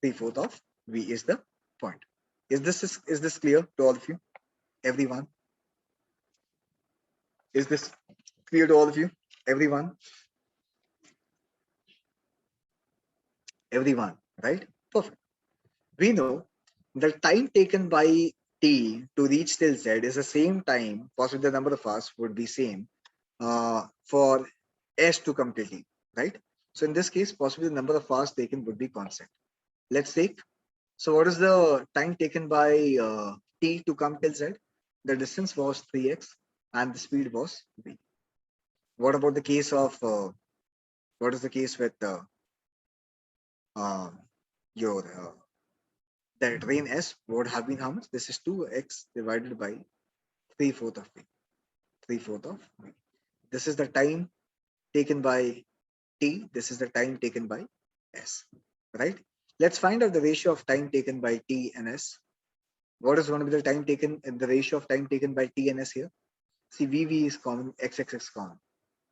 3/4 of V is the point. Is this clear to all of you? Everyone? Is this clear to all of you? Everyone? Everyone, right? Perfect. We know the time taken by T to reach till Z is the same time, possibly the number of hours would be same for S to come till T, right? So in this case, possibly the number of hours taken would be constant. Let's take, so what is the time taken by T to come till Z? The distance was 3x and the speed was V. What about the case of, what is the case with your the train S would have been how much? This is 2x divided by 3/4 of V. 3/4 of V. This is the time taken by T. This is the time taken by S. Right? Let's find out the ratio of time taken by T and S. What is going to be the time taken in the ratio of time taken by T and S here? See, VV is common, XX common.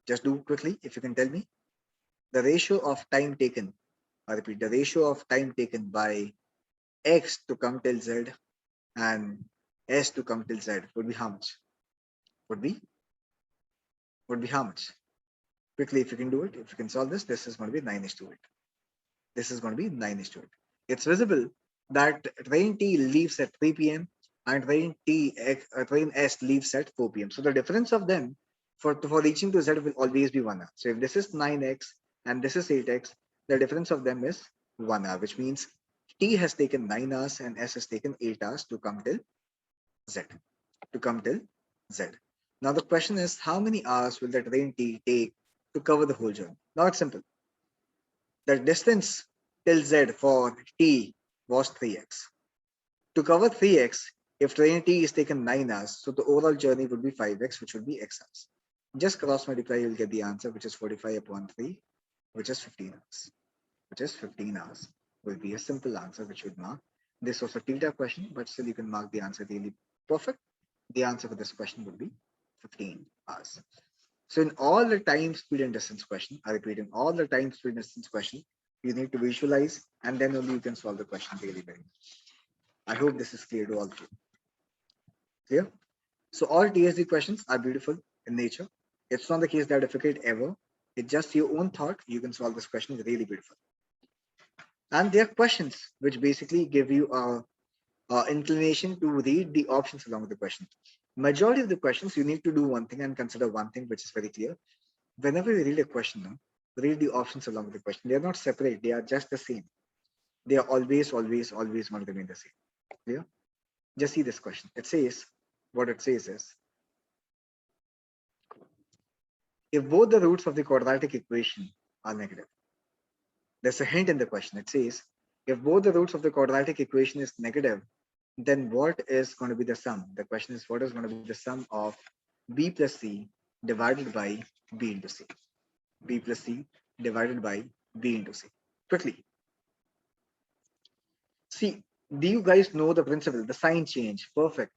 Just do quickly if you can tell me. The ratio of time taken, I repeat, the ratio of time taken by X to come till Z and S to come till Z would be how much? Would be how much? Quickly, if you can do it, if you can solve this, this is going to be 9:8. This is going to be 9:8. It's visible that train T leaves at 3 p.m. and train S leaves at 4 p.m. So the difference of them for reaching to Z will always be 1 hour. So if this is 9x and this is 8x, the difference of them is 1 hour, which means T has taken 9 hours and S has taken 8 hours to come till Z. Now the question is, how many hours will the train T take to cover the whole journey? Now it's simple. The distance till Z for T was 3x. To cover 3x, if train T is taken 9 hours, so the overall journey would be 5x, which would be x hours. Just cross multiply, you'll get the answer, which is 45/3, which is 15 hours. Which is 15 hours. Will be a simple answer which would mark. This was a theta question, but still you can mark the answer really perfect. The answer for this question would be 15 hours. So in all the time, speed and distance question, I repeat, in all the time, speed and distance question, you need to visualize and then only you can solve the question really very much. I hope this is clear to all of you. Clear? So all TSD questions are beautiful in nature. It's not the case they're difficult ever. It's just your own thought. You can solve this question really beautiful. And they are questions which basically give you a inclination to read the options along with the question. Majority of the questions, you need to do one thing and consider one thing which is very clear. Whenever you read a question, read the options along with the question. They are not separate. They are just the same. They are always going to remain the same. Clear? Just see this question. It says, what it says is, if both the roots of the quadratic equation are negative, there's a hint in the question. It says, if both the roots of the quadratic equation is negative, then what is going to be the sum? The question is, what is going to be the sum of B plus C divided by B into C? B plus C divided by B into C. Quickly. See, do you guys know the principle, the sign change? Perfect.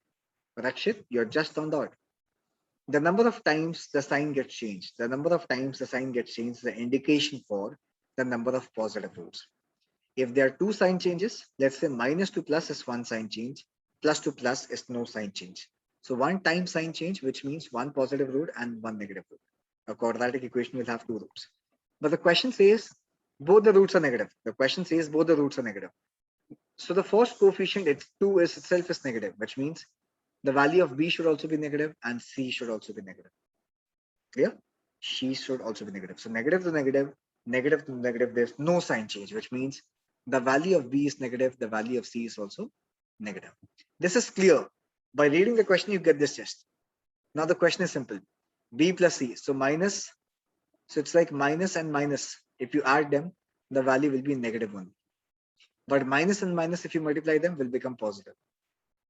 Rakshit, you're just on dot. The number of times the sign gets changed, the number of times the sign gets changed is the indication for the number of positive roots. If there are two sign changes, let's say minus to plus is one sign change, plus to plus is no sign change. So one time sign change, which means one positive root and one negative root. A quadratic equation will have two roots. But the question says both the roots are negative. The question says both the roots are negative. So the first coefficient, it's 2 is itself is negative, which means the value of B should also be negative and C should also be negative. Clear? C should also be negative. So negative to negative, negative to negative, there's no sign change, which means the value of B is negative, the value of C is also negative. This is clear. By reading the question, you get this gist. Now the question is simple. B plus C. So minus, so it's like minus and minus. If you add them, the value will be negative one. But minus and minus, if you multiply them, will become positive.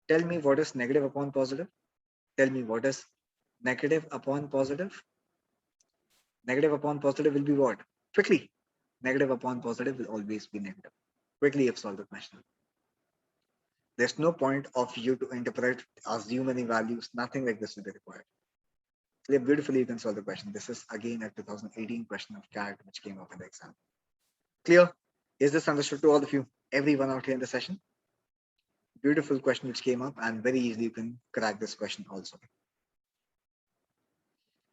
Tell me what is negative upon positive. Tell me what is negative upon positive. Negative upon positive will be what? Quickly. Negative upon positive will always be negative. Quickly you've solved the question. There's no point of you to interpret, assume any values, nothing like this will be required. So beautifully you can solve the question. This is again a 2018 question of CAT which came up in the exam. Clear? Is this understood to all of you? Everyone out here in the session? Beautiful question which came up and very easily you can crack this question also.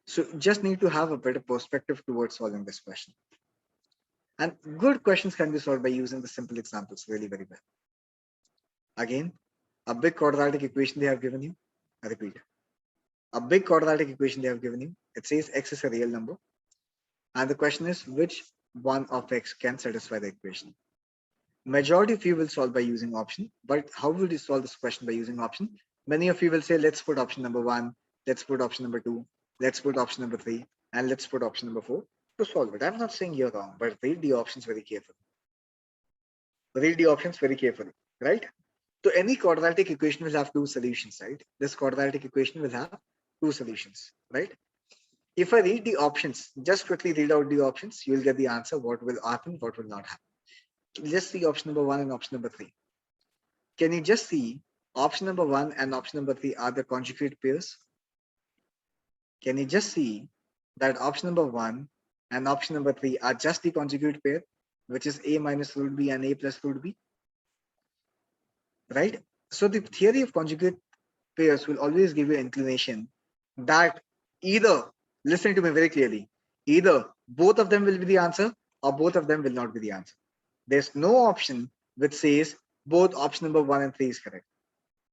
So just need to have a better perspective towards solving this question. And good questions can be solved by using the simple examples really very well. Again, a big quadratic equation they have given you. I repeat. A big quadratic equation they have given you. It says x is a real number. And the question is which one of x can satisfy the equation. Majority of you will solve by using option. But how will you solve this question by using option? Many of you will say, let's put option number 1. Let's put option number 2. Let's put option number 3. And let's put option number 4 to solve it. I'm not saying you're wrong, but read the options very carefully. Read the options very carefully, right? So any quadratic equation will have two solutions, right? This quadratic equation will have two solutions, right? If I read the options, just quickly read out the options, you will get the answer, what will happen, what will not happen. Just see option number 1 and option number 3. Can you just see option number 1 and option number 3 are the conjugate pairs? Can you just see that option number 1 and option number 3 are just the conjugate pair, which is a minus root b and a plus root b? Right? So the theory of conjugate pairs will always give you inclination that either, listen to me very clearly, either both of them will be the answer or both of them will not be the answer. There's no option which says both option number 1 and 3 is correct.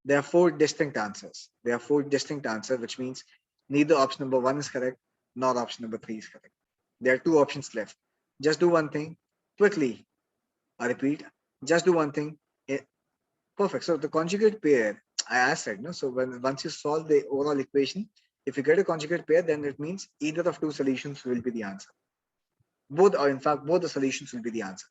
There are 4 distinct answers. There are 4 distinct answers, which means neither option number 1 is correct nor option number 3 is correct. There are 2 options left. Just do one thing quickly. I repeat, just do one thing. Perfect. So the conjugate pair, I said, no. So once you solve the overall equation, if you get a conjugate pair, then it means either of 2 solutions will be the answer. Both, or in fact, both the solutions will be the answer.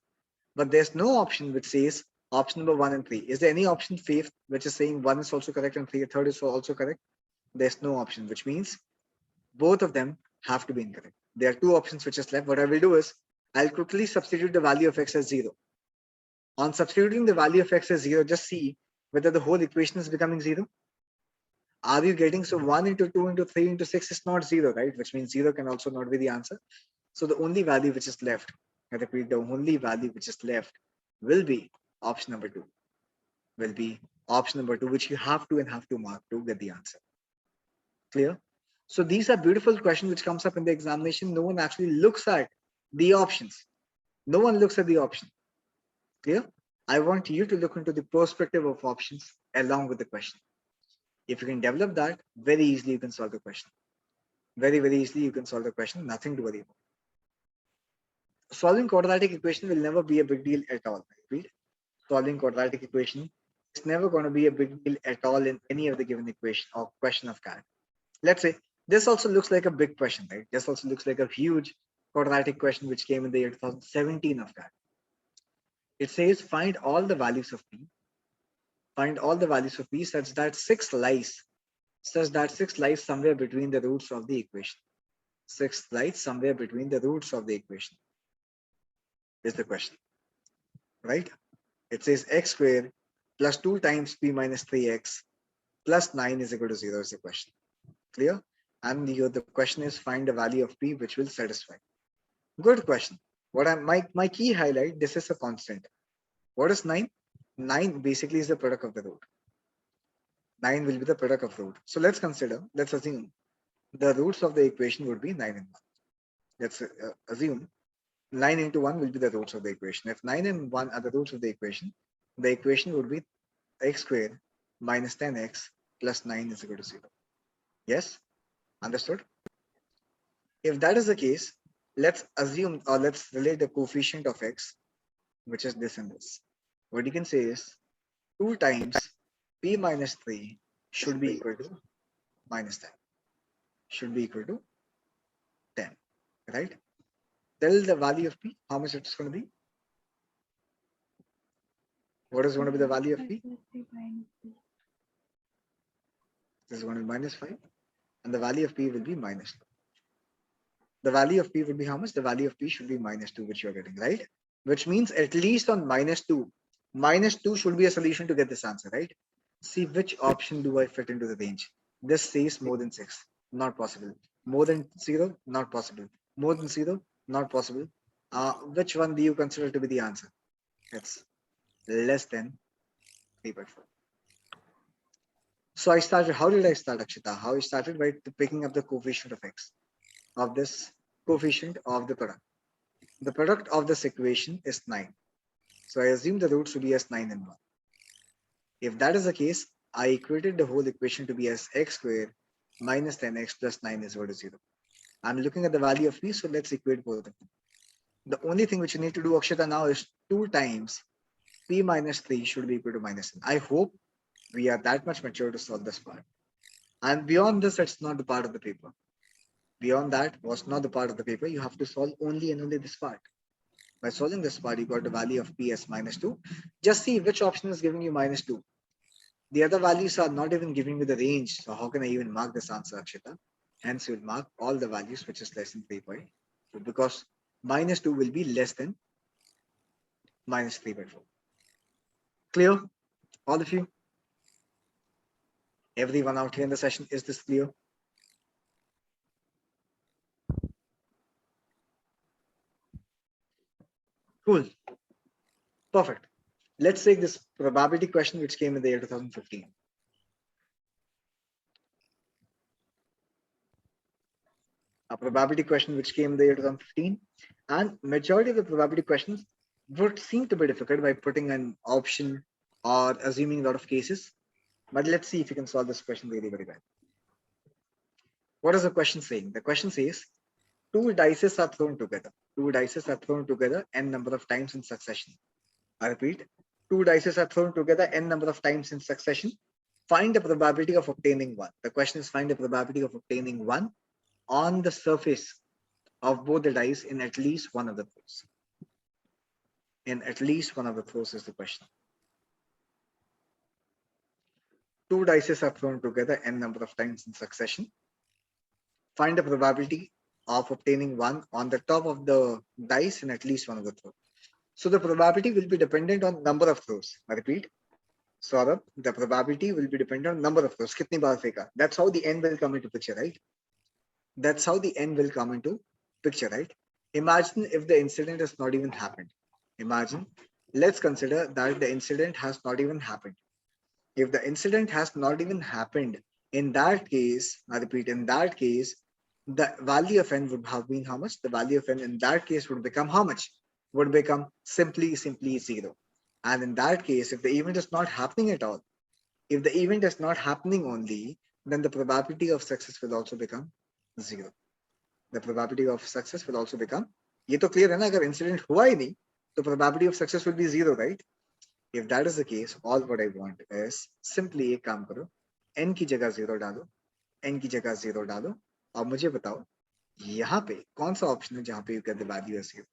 But there's no option which says option number 1 and 3. Is there any option fifth which is saying 1 is also correct and 3rd is also correct? There's no option, which means both of them have to be incorrect. There are 2 options which is left. What I will do is I'll quickly substitute the value of x as 0. On substituting the value of x as 0, just see whether the whole equation is becoming 0. Are you getting, so 1 into 2 into 3 into 6 is not 0, right? Which means 0 can also not be the answer. So the only value which is left, I repeat, the only value which is left will be option number 2. Will be option number 2, which you have to mark to get the answer. Clear? So these are beautiful questions which comes up in the examination. No one actually looks at the options. No one looks at the option. Clear? I want you to look into the perspective of options along with the question. If you can develop that, very easily you can solve the question. Very, very easily you can solve the question. Nothing to worry about. Solving quadratic equation will never be a big deal at all. Right? Solving quadratic equation is never going to be a big deal at all in any of the given equation or question of CAT. Let's say this also looks like a big question, right? This also looks like a huge quadratic question which came in the year 2017 of CAT. It says find all the values of p. Find all the values of p such that 6 lies somewhere between the roots of the equation. 6 lies somewhere between the roots of the equation is the question, right? It says x squared plus 2 times p minus 3x plus 9 is equal to 0 is the question. Clear? And here the question is find a value of p which will satisfy. Good question. What I'm my key highlight, this is a constant. What is 9? 9 basically is the product of the root. 9 will be the product of root. So let's assume the roots of the equation would be 9 and 1. Let's assume 9 into 1 will be the roots of the equation. If 9 and 1 are the roots of the equation would be x squared minus 10x plus 9 is equal to 0. Yes? Understood? If that is the case, let's assume or let's relate the coefficient of x, which is this and this. What you can say is 2 times p minus 3 should be equal to minus 10. Should be equal to 10, right? Tell the value of p, how much it's going to be. What is going to be the value of p? This is going to be minus 5. And the value of p will be minus 2. The value of p would be how much? The value of p should be minus 2, which you're getting, right? Which means at least on minus 2. Minus 2 should be a solution to get this answer, right? See which option do I fit into the range. This says more than 6. Not possible. More than 0? Not possible. More than 0? Not possible. Which one do you consider to be the answer? It's less than 3/4. So I started, how did I start, Akshita? How I started by picking up the coefficient of x, of this coefficient of the product. The product of this equation is 9. So I assume the roots to be as 9 and 1. If that is the case, I equated the whole equation to be as x squared minus 10x plus 9 is equal to 0. I'm looking at the value of p, so let's equate both of them. The only thing which you need to do, Akshita, now is 2 times p minus 3 should be equal to minus 10. I hope we are that much mature to solve this part. And beyond this, it's not the part of the paper. Beyond that was not the part of the paper. You have to solve only and only this part. By solving this part, you got the value of p as minus 2. Just see which option is giving you minus 2. The other values are not even giving me the range. So how can I even mark this answer, Akshita? Hence, you'll mark all the values which is less than 3.2 because minus 2 will be less than minus 3/4. Clear? All of you? Everyone out here in the session, is this clear? Cool. Perfect. Let's take this probability question which came in the year 2015. A probability question which came in the year 2015, and majority of the probability questions would seem to be difficult by putting an option or assuming a lot of cases. But let's see if you can solve this question really very well. What is the question saying? The question says 2 dice are thrown together. 2 dice are thrown together n number of times in succession. I repeat, 2 dice are thrown together n number of times in succession. Find the probability of obtaining 1. The question is find the probability of obtaining 1 on the surface of both the dice in at least one of the throws. In at least one of the throws is the question. 2 dice are thrown together n number of times in succession. Find the probability of obtaining 1 on the top of the dice in at least one of the throws. So the probability will be dependent on number of throws. I repeat, Saurabh, the probability will be dependent on number of throws. Kitni baar feka? That's how the n will come into picture, right? That's how the n will come into picture, right? Imagine if the incident has not even happened. Imagine, let's consider that the incident has not even happened. If the incident has not even happened, in that case, I repeat, in that case, the value of n would have been how much? The value of n in that case would become how much? Would become simply 0. And in that case, if the event is not happening at all, if the event is not happening only, then the probability of success will also become 0. The probability of success will also become, ये तो clear है ना, अगर incident हुआ ही नहीं, the probability of success will be 0, right? If that is the case, all what I want is simply एक काम करो, n की जगह 0 डालो, n की जगह 0 डालो, और मुझे बताओ, यहाँ पे कौन सा option है जहाँ पे you get the value as 0?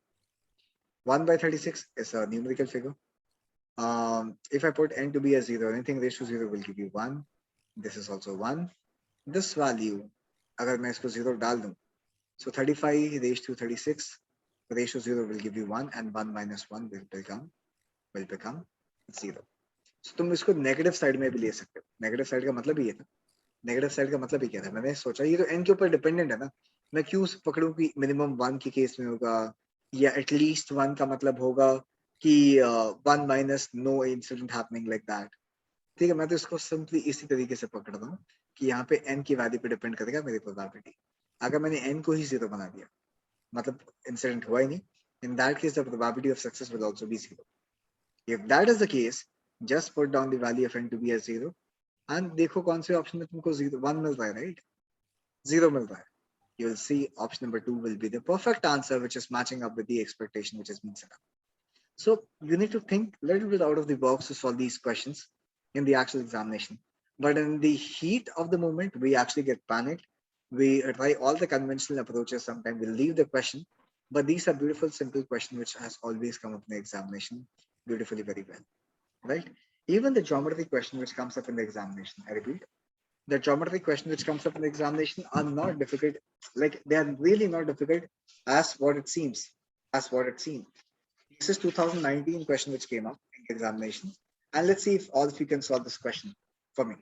1/36 is a numerical figure. If I put n to be as 0, anything raised to 0 will give you 1. This is also 1. This value, अगर मैं इसको 0 डाल दूं, so 35 raised to 36 raised to 0 will give you 1, and 1 minus 1 will become 0. So तुम इसको negative side में भी ले सकते हो. नेगेटिव साइड का मतलब ये था. नेगेटिव साइड का मतलब ही क्या था? मैंने सोचा ये तो n के ऊपर डिपेंडेंट है ना, मैं क्यों पकड़ूं कि मिनिमम 1 के केस में होगा या एटलीस्ट 1 का मतलब होगा कि 1 minus no incident happening like that. ठीक है, मैं तो इसको सिंपली इसी तरीके से पकड़ रहा हूँ कि यहाँ पे n की वैल्यू पे डिपेंड करेगा मेरी प्रोबेबिलिटी. अगर मैंने n को ही 0 बना दिया मतलब इंसिडेंट हुआ ही नहीं, in that case the probability of success will also be 0. If that is the case, just put down the value of n to be as 0 and देखो कौन से ऑप्शन में तुमको 1 मिल रहा है, राइट? 0 मिल रहा है. You will see option number 2 will be the perfect answer, which is matching up with the expectation which has been set up. So you need to think a little bit out of the box to solve these questions in the actual examination. But in the heat of the moment, we actually get panicked. We try all the conventional approaches. Sometimes we leave the question, but these are beautiful, simple questions which has always come up in the examination beautifully, very well, right? Even the geometry question which comes up in the examination, I repeat, the geometry question which comes up in the examination are not difficult. Like they are really not difficult as what it seems. As what it seems. This is 2019 question which came up in the examination, and let's see if all of you can solve this question for me.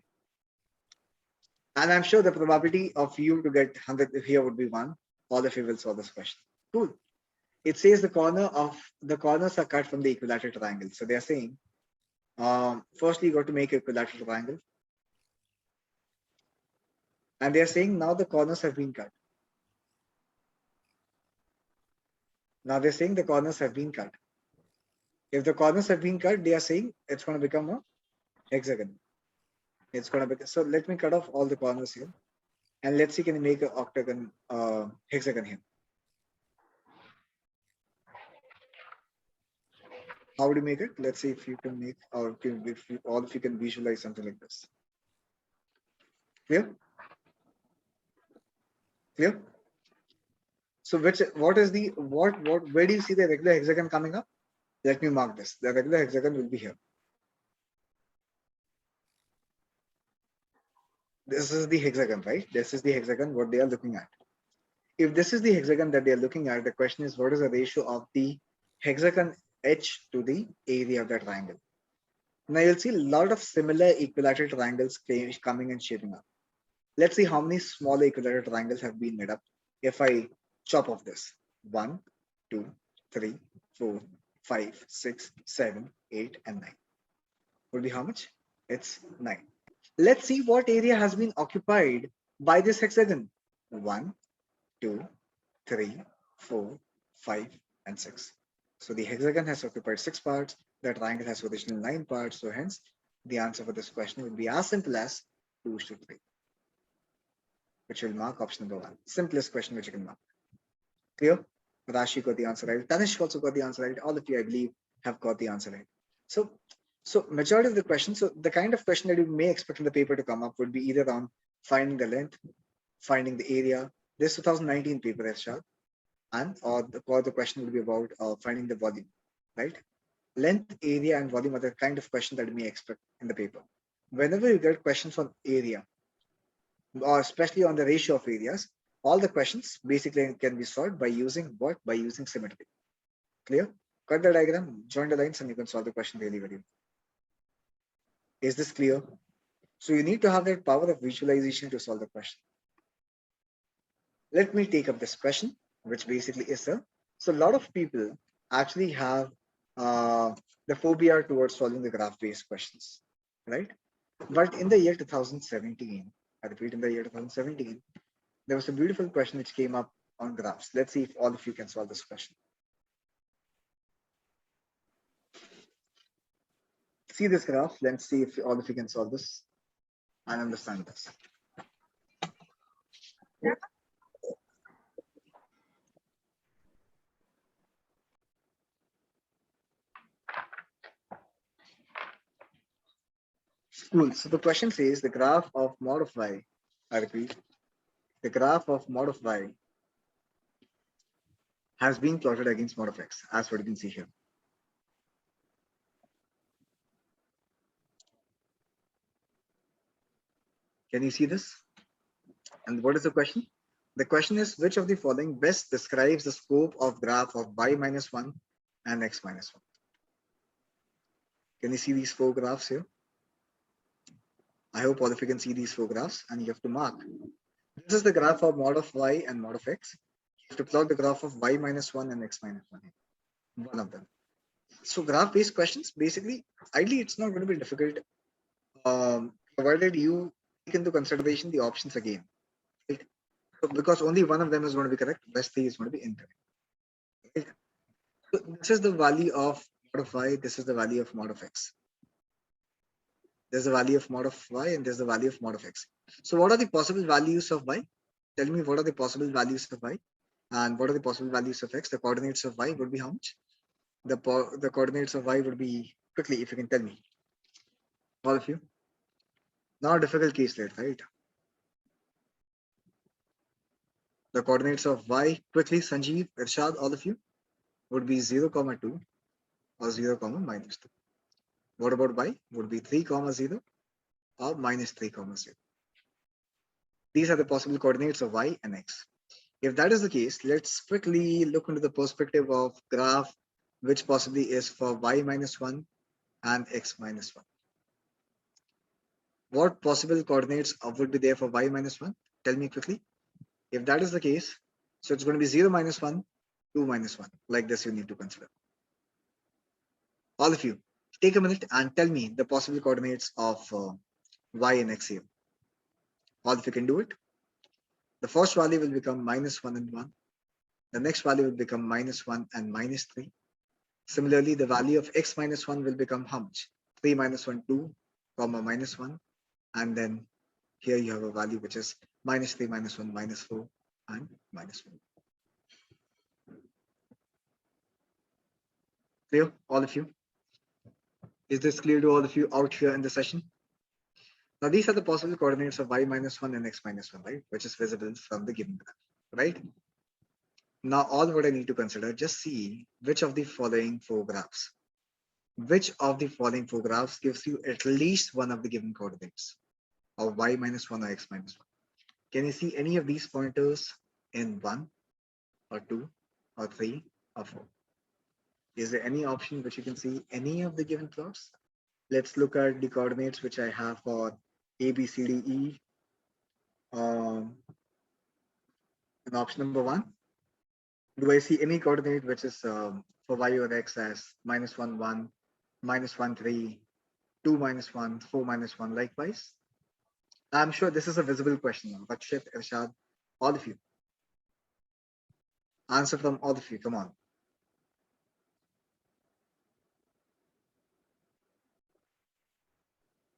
And I'm sure the probability of you to get 100 here would be 1. All of you will solve this question. Cool. It says the corners are cut from the equilateral triangle. So they are saying, firstly, you got to make an equilateral triangle. And they are saying now the corners have been cut. Now they're saying the corners have been cut. If the corners have been cut, they are saying it's going to become a hexagon. It's going to be, so let me cut off all the corners here. And let's see, can you make an octagon, hexagon here? How would you make it? Let's see if you can make, or if you, all of you can visualize something like this. Clear? Clear? So where do you see the regular hexagon coming up? Let me mark this. The regular hexagon will be here. This is the hexagon, right? This is the hexagon, what they are looking at. If this is the hexagon that they are looking at, the question is, what is the ratio of the hexagon H to the area of that triangle? Now you'll see a lot of similar equilateral triangles coming and shaping up. Let's see how many smaller equilateral triangles have been made up. If I chop off this, 1, 2, 3, 4, 5, 6, 7, 8, and 9. Would be how much? It's 9. Let's see what area has been occupied by this hexagon. 1, 2, 3, 4, 5, and 6. So the hexagon has occupied 6 parts. The triangle has original 9 parts. So hence, the answer for this question would be as simple as 2:3, which will mark option number 1. Simplest question which you can mark. Clear? Rashi got the answer right. Tanish also got the answer right. All of you, I believe, have got the answer right. So majority of the questions, so the kind of question that you may expect in the paper to come up would be either on finding the length, finding the area. This 2019 paper is shot, and or the question will be about finding the volume, right? Length, area, and volume are the kind of question that you may expect in the paper. Whenever you get questions on area, or especially on the ratio of areas, all the questions basically can be solved by using what? By using symmetry. Clear? Cut the diagram, join the lines, and you can solve the question really, very well. Is this clear? So you need to have that power of visualization to solve the question. Let me take up this question, which basically is so a lot of people actually have the phobia towards solving the graph-based questions, right? But in the year 2017, I repeat, in the year 2017, there was a beautiful question which came up on graphs. Let's see if all of you can solve this question. See this graph. Let's see if all of you can solve this and understand this. Cool. So the question says the graph of mod of y, I repeat, the graph of mod of y has been plotted against mod of x, as what you can see here. Can you see this? And what is the question? The question is, which of the following best describes the scope of graph of y minus 1 and x minus 1? Can you see these 4 graphs here? I hope all of you can see these 4 graphs, and you have to mark. This is the graph of mod of y and mod of x. You have to plot the graph of y minus 1 and x minus 1. One of them. So graph-based questions, basically, ideally, it's not going to be difficult, provided you take into consideration the options again. Right? So because only one of them is going to be correct, rest 3 is going to be incorrect. Right? So this is the value of mod of y, this is the value of mod of x. There's the value of mod of y and there's the value of mod of x. So what are the possible values of y? Tell me what are the possible values of y and what are the possible values of x? The coordinates of y would be how much? The coordinates of y would be, quickly, if you can tell me, all of you. Not a difficult case, right? The coordinates of y, quickly, Sanjeev, Irshad, all of you, would be 0, 2 or 0, minus 2. What about y? Would be 3, 0 or minus 3, 0. These are the possible coordinates of y and x. If that is the case, let's quickly look into the perspective of graph, which possibly is for y minus 1 and x minus 1. What possible coordinates would be there for y minus 1? Tell me quickly. If that is the case, so it's going to be 0 minus 1, 2 minus 1. Like this, you need to consider. All of you, take a minute and tell me the possible coordinates of y and x here. All of you can do it. The first value will become minus 1 and 1. The next value will become minus 1 and minus 3. Similarly, the value of x minus 1 will become how much? 3 minus 1, 2, minus 1. And then here you have a value which is minus 3, minus 1, minus 4, and minus 1. Clear, all of you? Is this clear to all of you out here in the session? Now, these are the possible coordinates of y minus 1 and x minus 1, right? Which is visible from the given graph, right? Now, all what I need to consider, just see which of the following 4 graphs. Which of the following 4 graphs gives you at least one of the given coordinates of y minus 1 or x minus 1? Can you see any of these pointers in 1 or 2 or 3 or 4? Is there any option which you can see any of the given plots? Let's look at the coordinates which I have for A, B, C, D, E. In option number 1, do I see any coordinate which is for y or x as minus 1, 1, minus 1, 3, 2 minus 1, 4 minus 1, likewise? I'm sure this is a visible question now, but Shif, Irshad, all of you. Answer from all of you, come on.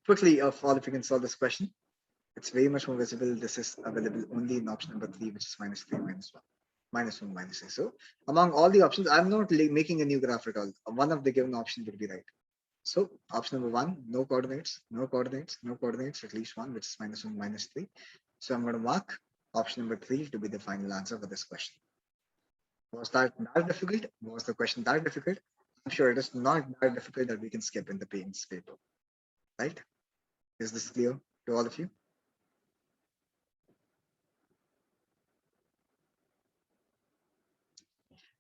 Quickly, all of you can solve this question. It's very much more visible. This is available only in option number 3, which is minus 3, minus 1, minus 1, minus 6. So among all the options, I'm not making a new graph at all. One of the given options would be right. So option number 1, no coordinates, no coordinates, no coordinates, at least one, which is minus 1, minus 3. So I'm going to mark option number 3 to be the final answer for this question. Was that difficult? Was the question that difficult? I'm sure it is not that difficult that we can skip in the pains paper, right? Is this clear to all of you?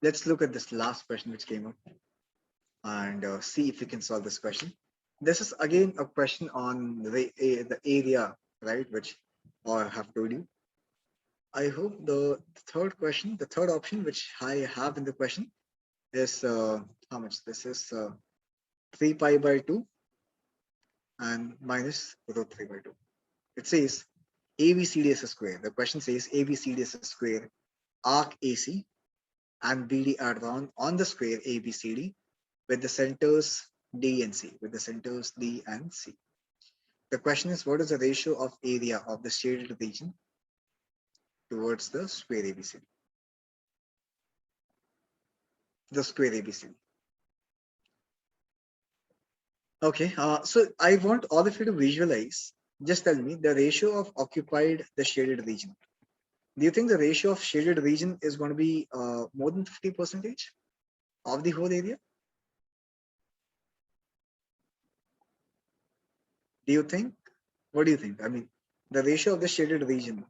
Let's look at this last question which came up and see if we can solve this question. This is again a question on the area, right, which I have told you. I hope the third question, the third option which I have in the question is how much? This is 3 pi by 2 and minus root 3 by 2. It says ABCD is a square. The question says ABCD is a square, arc AC and BD are drawn on the square ABCD with the centers D and C, with the centers D and C. The question is, what is the ratio of area of the shaded region towards the square ABCD? The square ABCD. Okay, so I want all of you to visualize. Just tell me the ratio of occupied the shaded region. Do you think the ratio of shaded region is going to be more than 50% of the whole area? Do you think? What do you think? I mean, the ratio of the shaded region,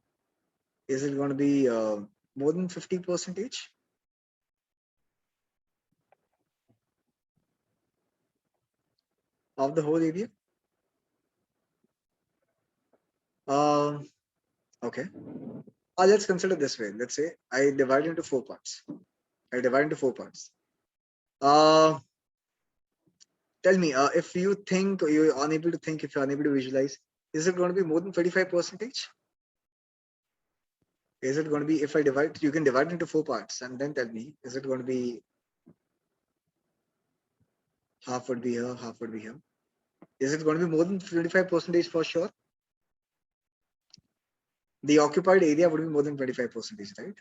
is it going to be more than 50%? of the whole area? Okay. Let's consider this way. Let's say I divide into 4 parts. Uh, Tell me, if you think you're unable to think, if you're unable to visualize, is it going to be more than 35%? Is it going to be, if I divide, you can divide into 4 parts and then tell me, is it going to be half would be here, half would be here? Is it going to be more than 25% for sure? The occupied area would be more than 25%, right?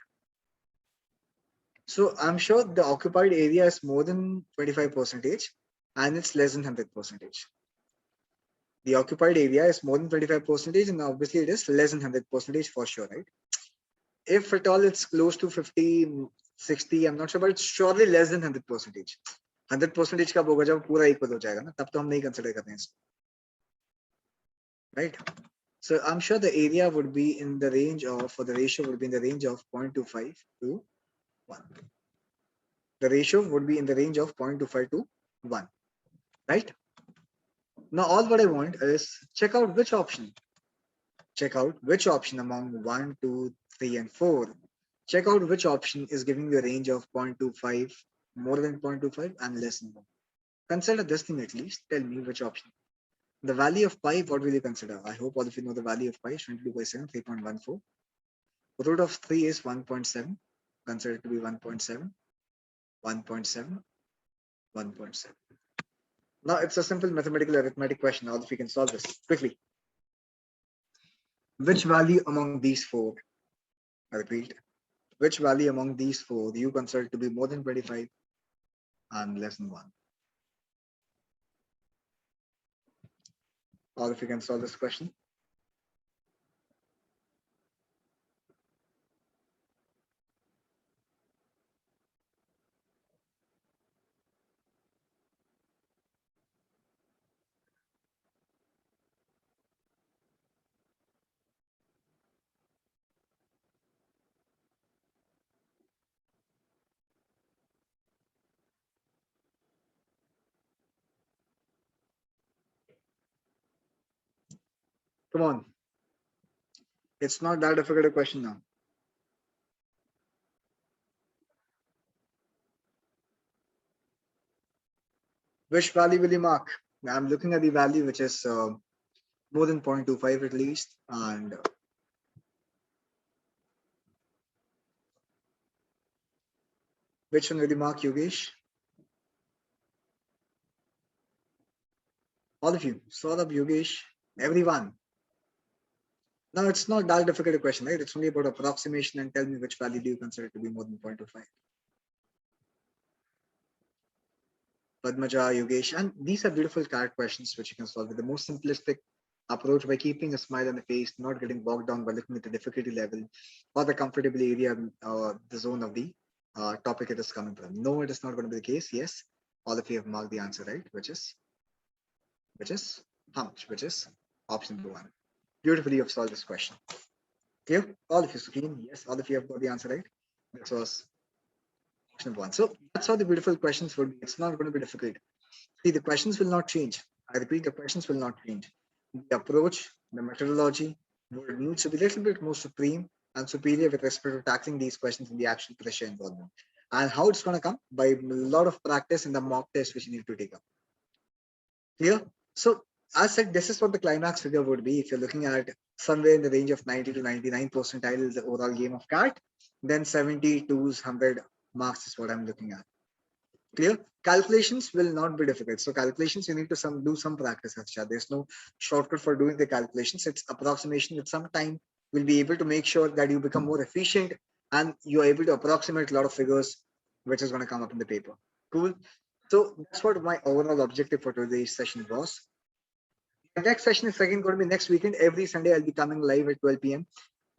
So I'm sure the occupied area is more than 25% and it's less than 100%. The occupied area is more than 25% and obviously it is less than 100% for sure, right? If at all it's close to 50, 60, I'm not sure, but it's surely less than 100%. 100% का होगा जब पूरा equal हो जाएगा ना, तब तो हम नहीं consider करते हैं इसको, right? So I'm sure the area would be in the range of, for the ratio would be in the range of 0.25 to 1. The ratio would be in the range of 0.25 to 1, right? Now all what I want is check out which option. Check out which option among 1, 2, 3, and 4. Check out which option is giving you a range of 0.25, more than 0.25, and less than 1. Consider this thing at least. Tell me which option. The value of pi, what will you consider? I hope all of you know the value of pi is 22 by 7, 3.14. Root of 3 is 1.7. Consider it to be 1.7, 1.7, 1.7. Now it's a simple mathematical arithmetic question. All of you can solve this quickly. Which value among these 4, I repeat, which value among these 4 do you consider to be more than 25 and less than 1? All of you can solve this question. Come on. It's not that difficult a question now. Which value will you mark? I'm looking at the value which is more than 0.25 at least. And which one will you mark, Yogesh? All of you, Saurabh, Yogesh, everyone. Now it's not that difficult a question, right? It's only about approximation and tell me which value do you consider to be more than 0.25. Padmaja, Yogesh, and these are beautiful card questions which you can solve with the most simplistic approach by keeping a smile on the face, not getting bogged down by looking at the difficulty level or the comfortable area, the zone of the topic it is coming from. No, it is not going to be the case. Yes, all of you have marked the answer right, which is how much? Which is option 1. Beautifully, you have solved this question. Clear? All of you, Sukhin? Yes, all of you have got the answer right. This was option 1. So that's how the beautiful questions would be. It's not going to be difficult. See, the questions will not change. I repeat, the questions will not change. The approach, the methodology would need to be a little bit more supreme and superior with respect to tackling these questions in the actual pressure involvement. And how it's going to come? By a lot of practice in the mock test which you need to take up. Clear? So as said, this is what the climax figure would be. If you're looking at somewhere in the range of 90 to 99 percentile is the overall game of CAT, then 70 to 100 marks is what I'm looking at. Clear? Calculations will not be difficult. So calculations, you need to do some practice. There's no shortcut for doing the calculations. It's approximation. With some time, we'll be able to make sure that you become more efficient and you're able to approximate a lot of figures, which is going to come up in the paper. Cool. So that's what my overall objective for today's session was. The next session is again going to be next weekend. Every Sunday, I'll be coming live at 12 p.m.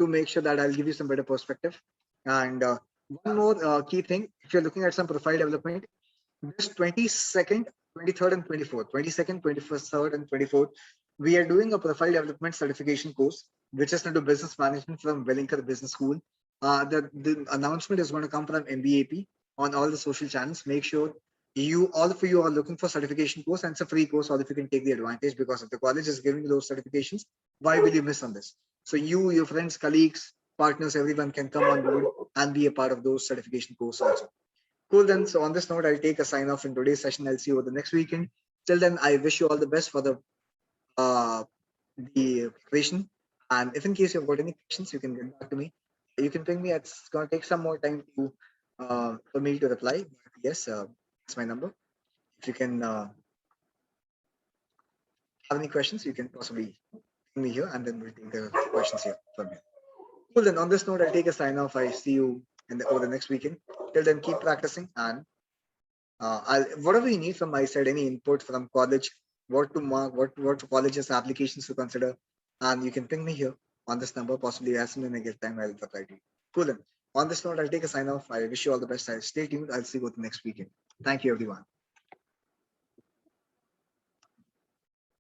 to make sure that I'll give you some better perspective. And one more key thing, if you're looking at some profile development, this 22nd, 23rd, and 24th, 22nd, 21st, 3rd, and 24th, we are doing a profile development certification course, which is into business management from Wellington Business School. The announcement is going to come from MBAP on all the social channels. Make sure all of you are looking for certification course, and it's a free course. All of you can take the advantage, because if the college is giving you those certifications, why will you miss on this? So you, your friends, colleagues, partners, everyone can come on board and be a part of those certification course also. Cool then. So on this note, I'll take a sign off in today's session. I'll see you over the next weekend. Till then, I wish you all the best for the preparation. And if in case you've got any questions, you can get back to me. You can ping me. It's gonna take some more time to for me to reply. But yes, it's my number. If you can have any questions, you can possibly ping me here, and then we'll take the questions here from here. Cool. Then on this note, I'll take a sign off. I see you over the next weekend. Till then, keep practicing, and whatever you need from my side, any input from college, what to mark, what colleges applications to consider, and you can ping me here on this number. Possibly as soon as I get time, I'll reply to you. Cool then. On this note, I'll take a sign off. I wish you all the best. Stay tuned. I'll see you both next weekend. Thank you, everyone.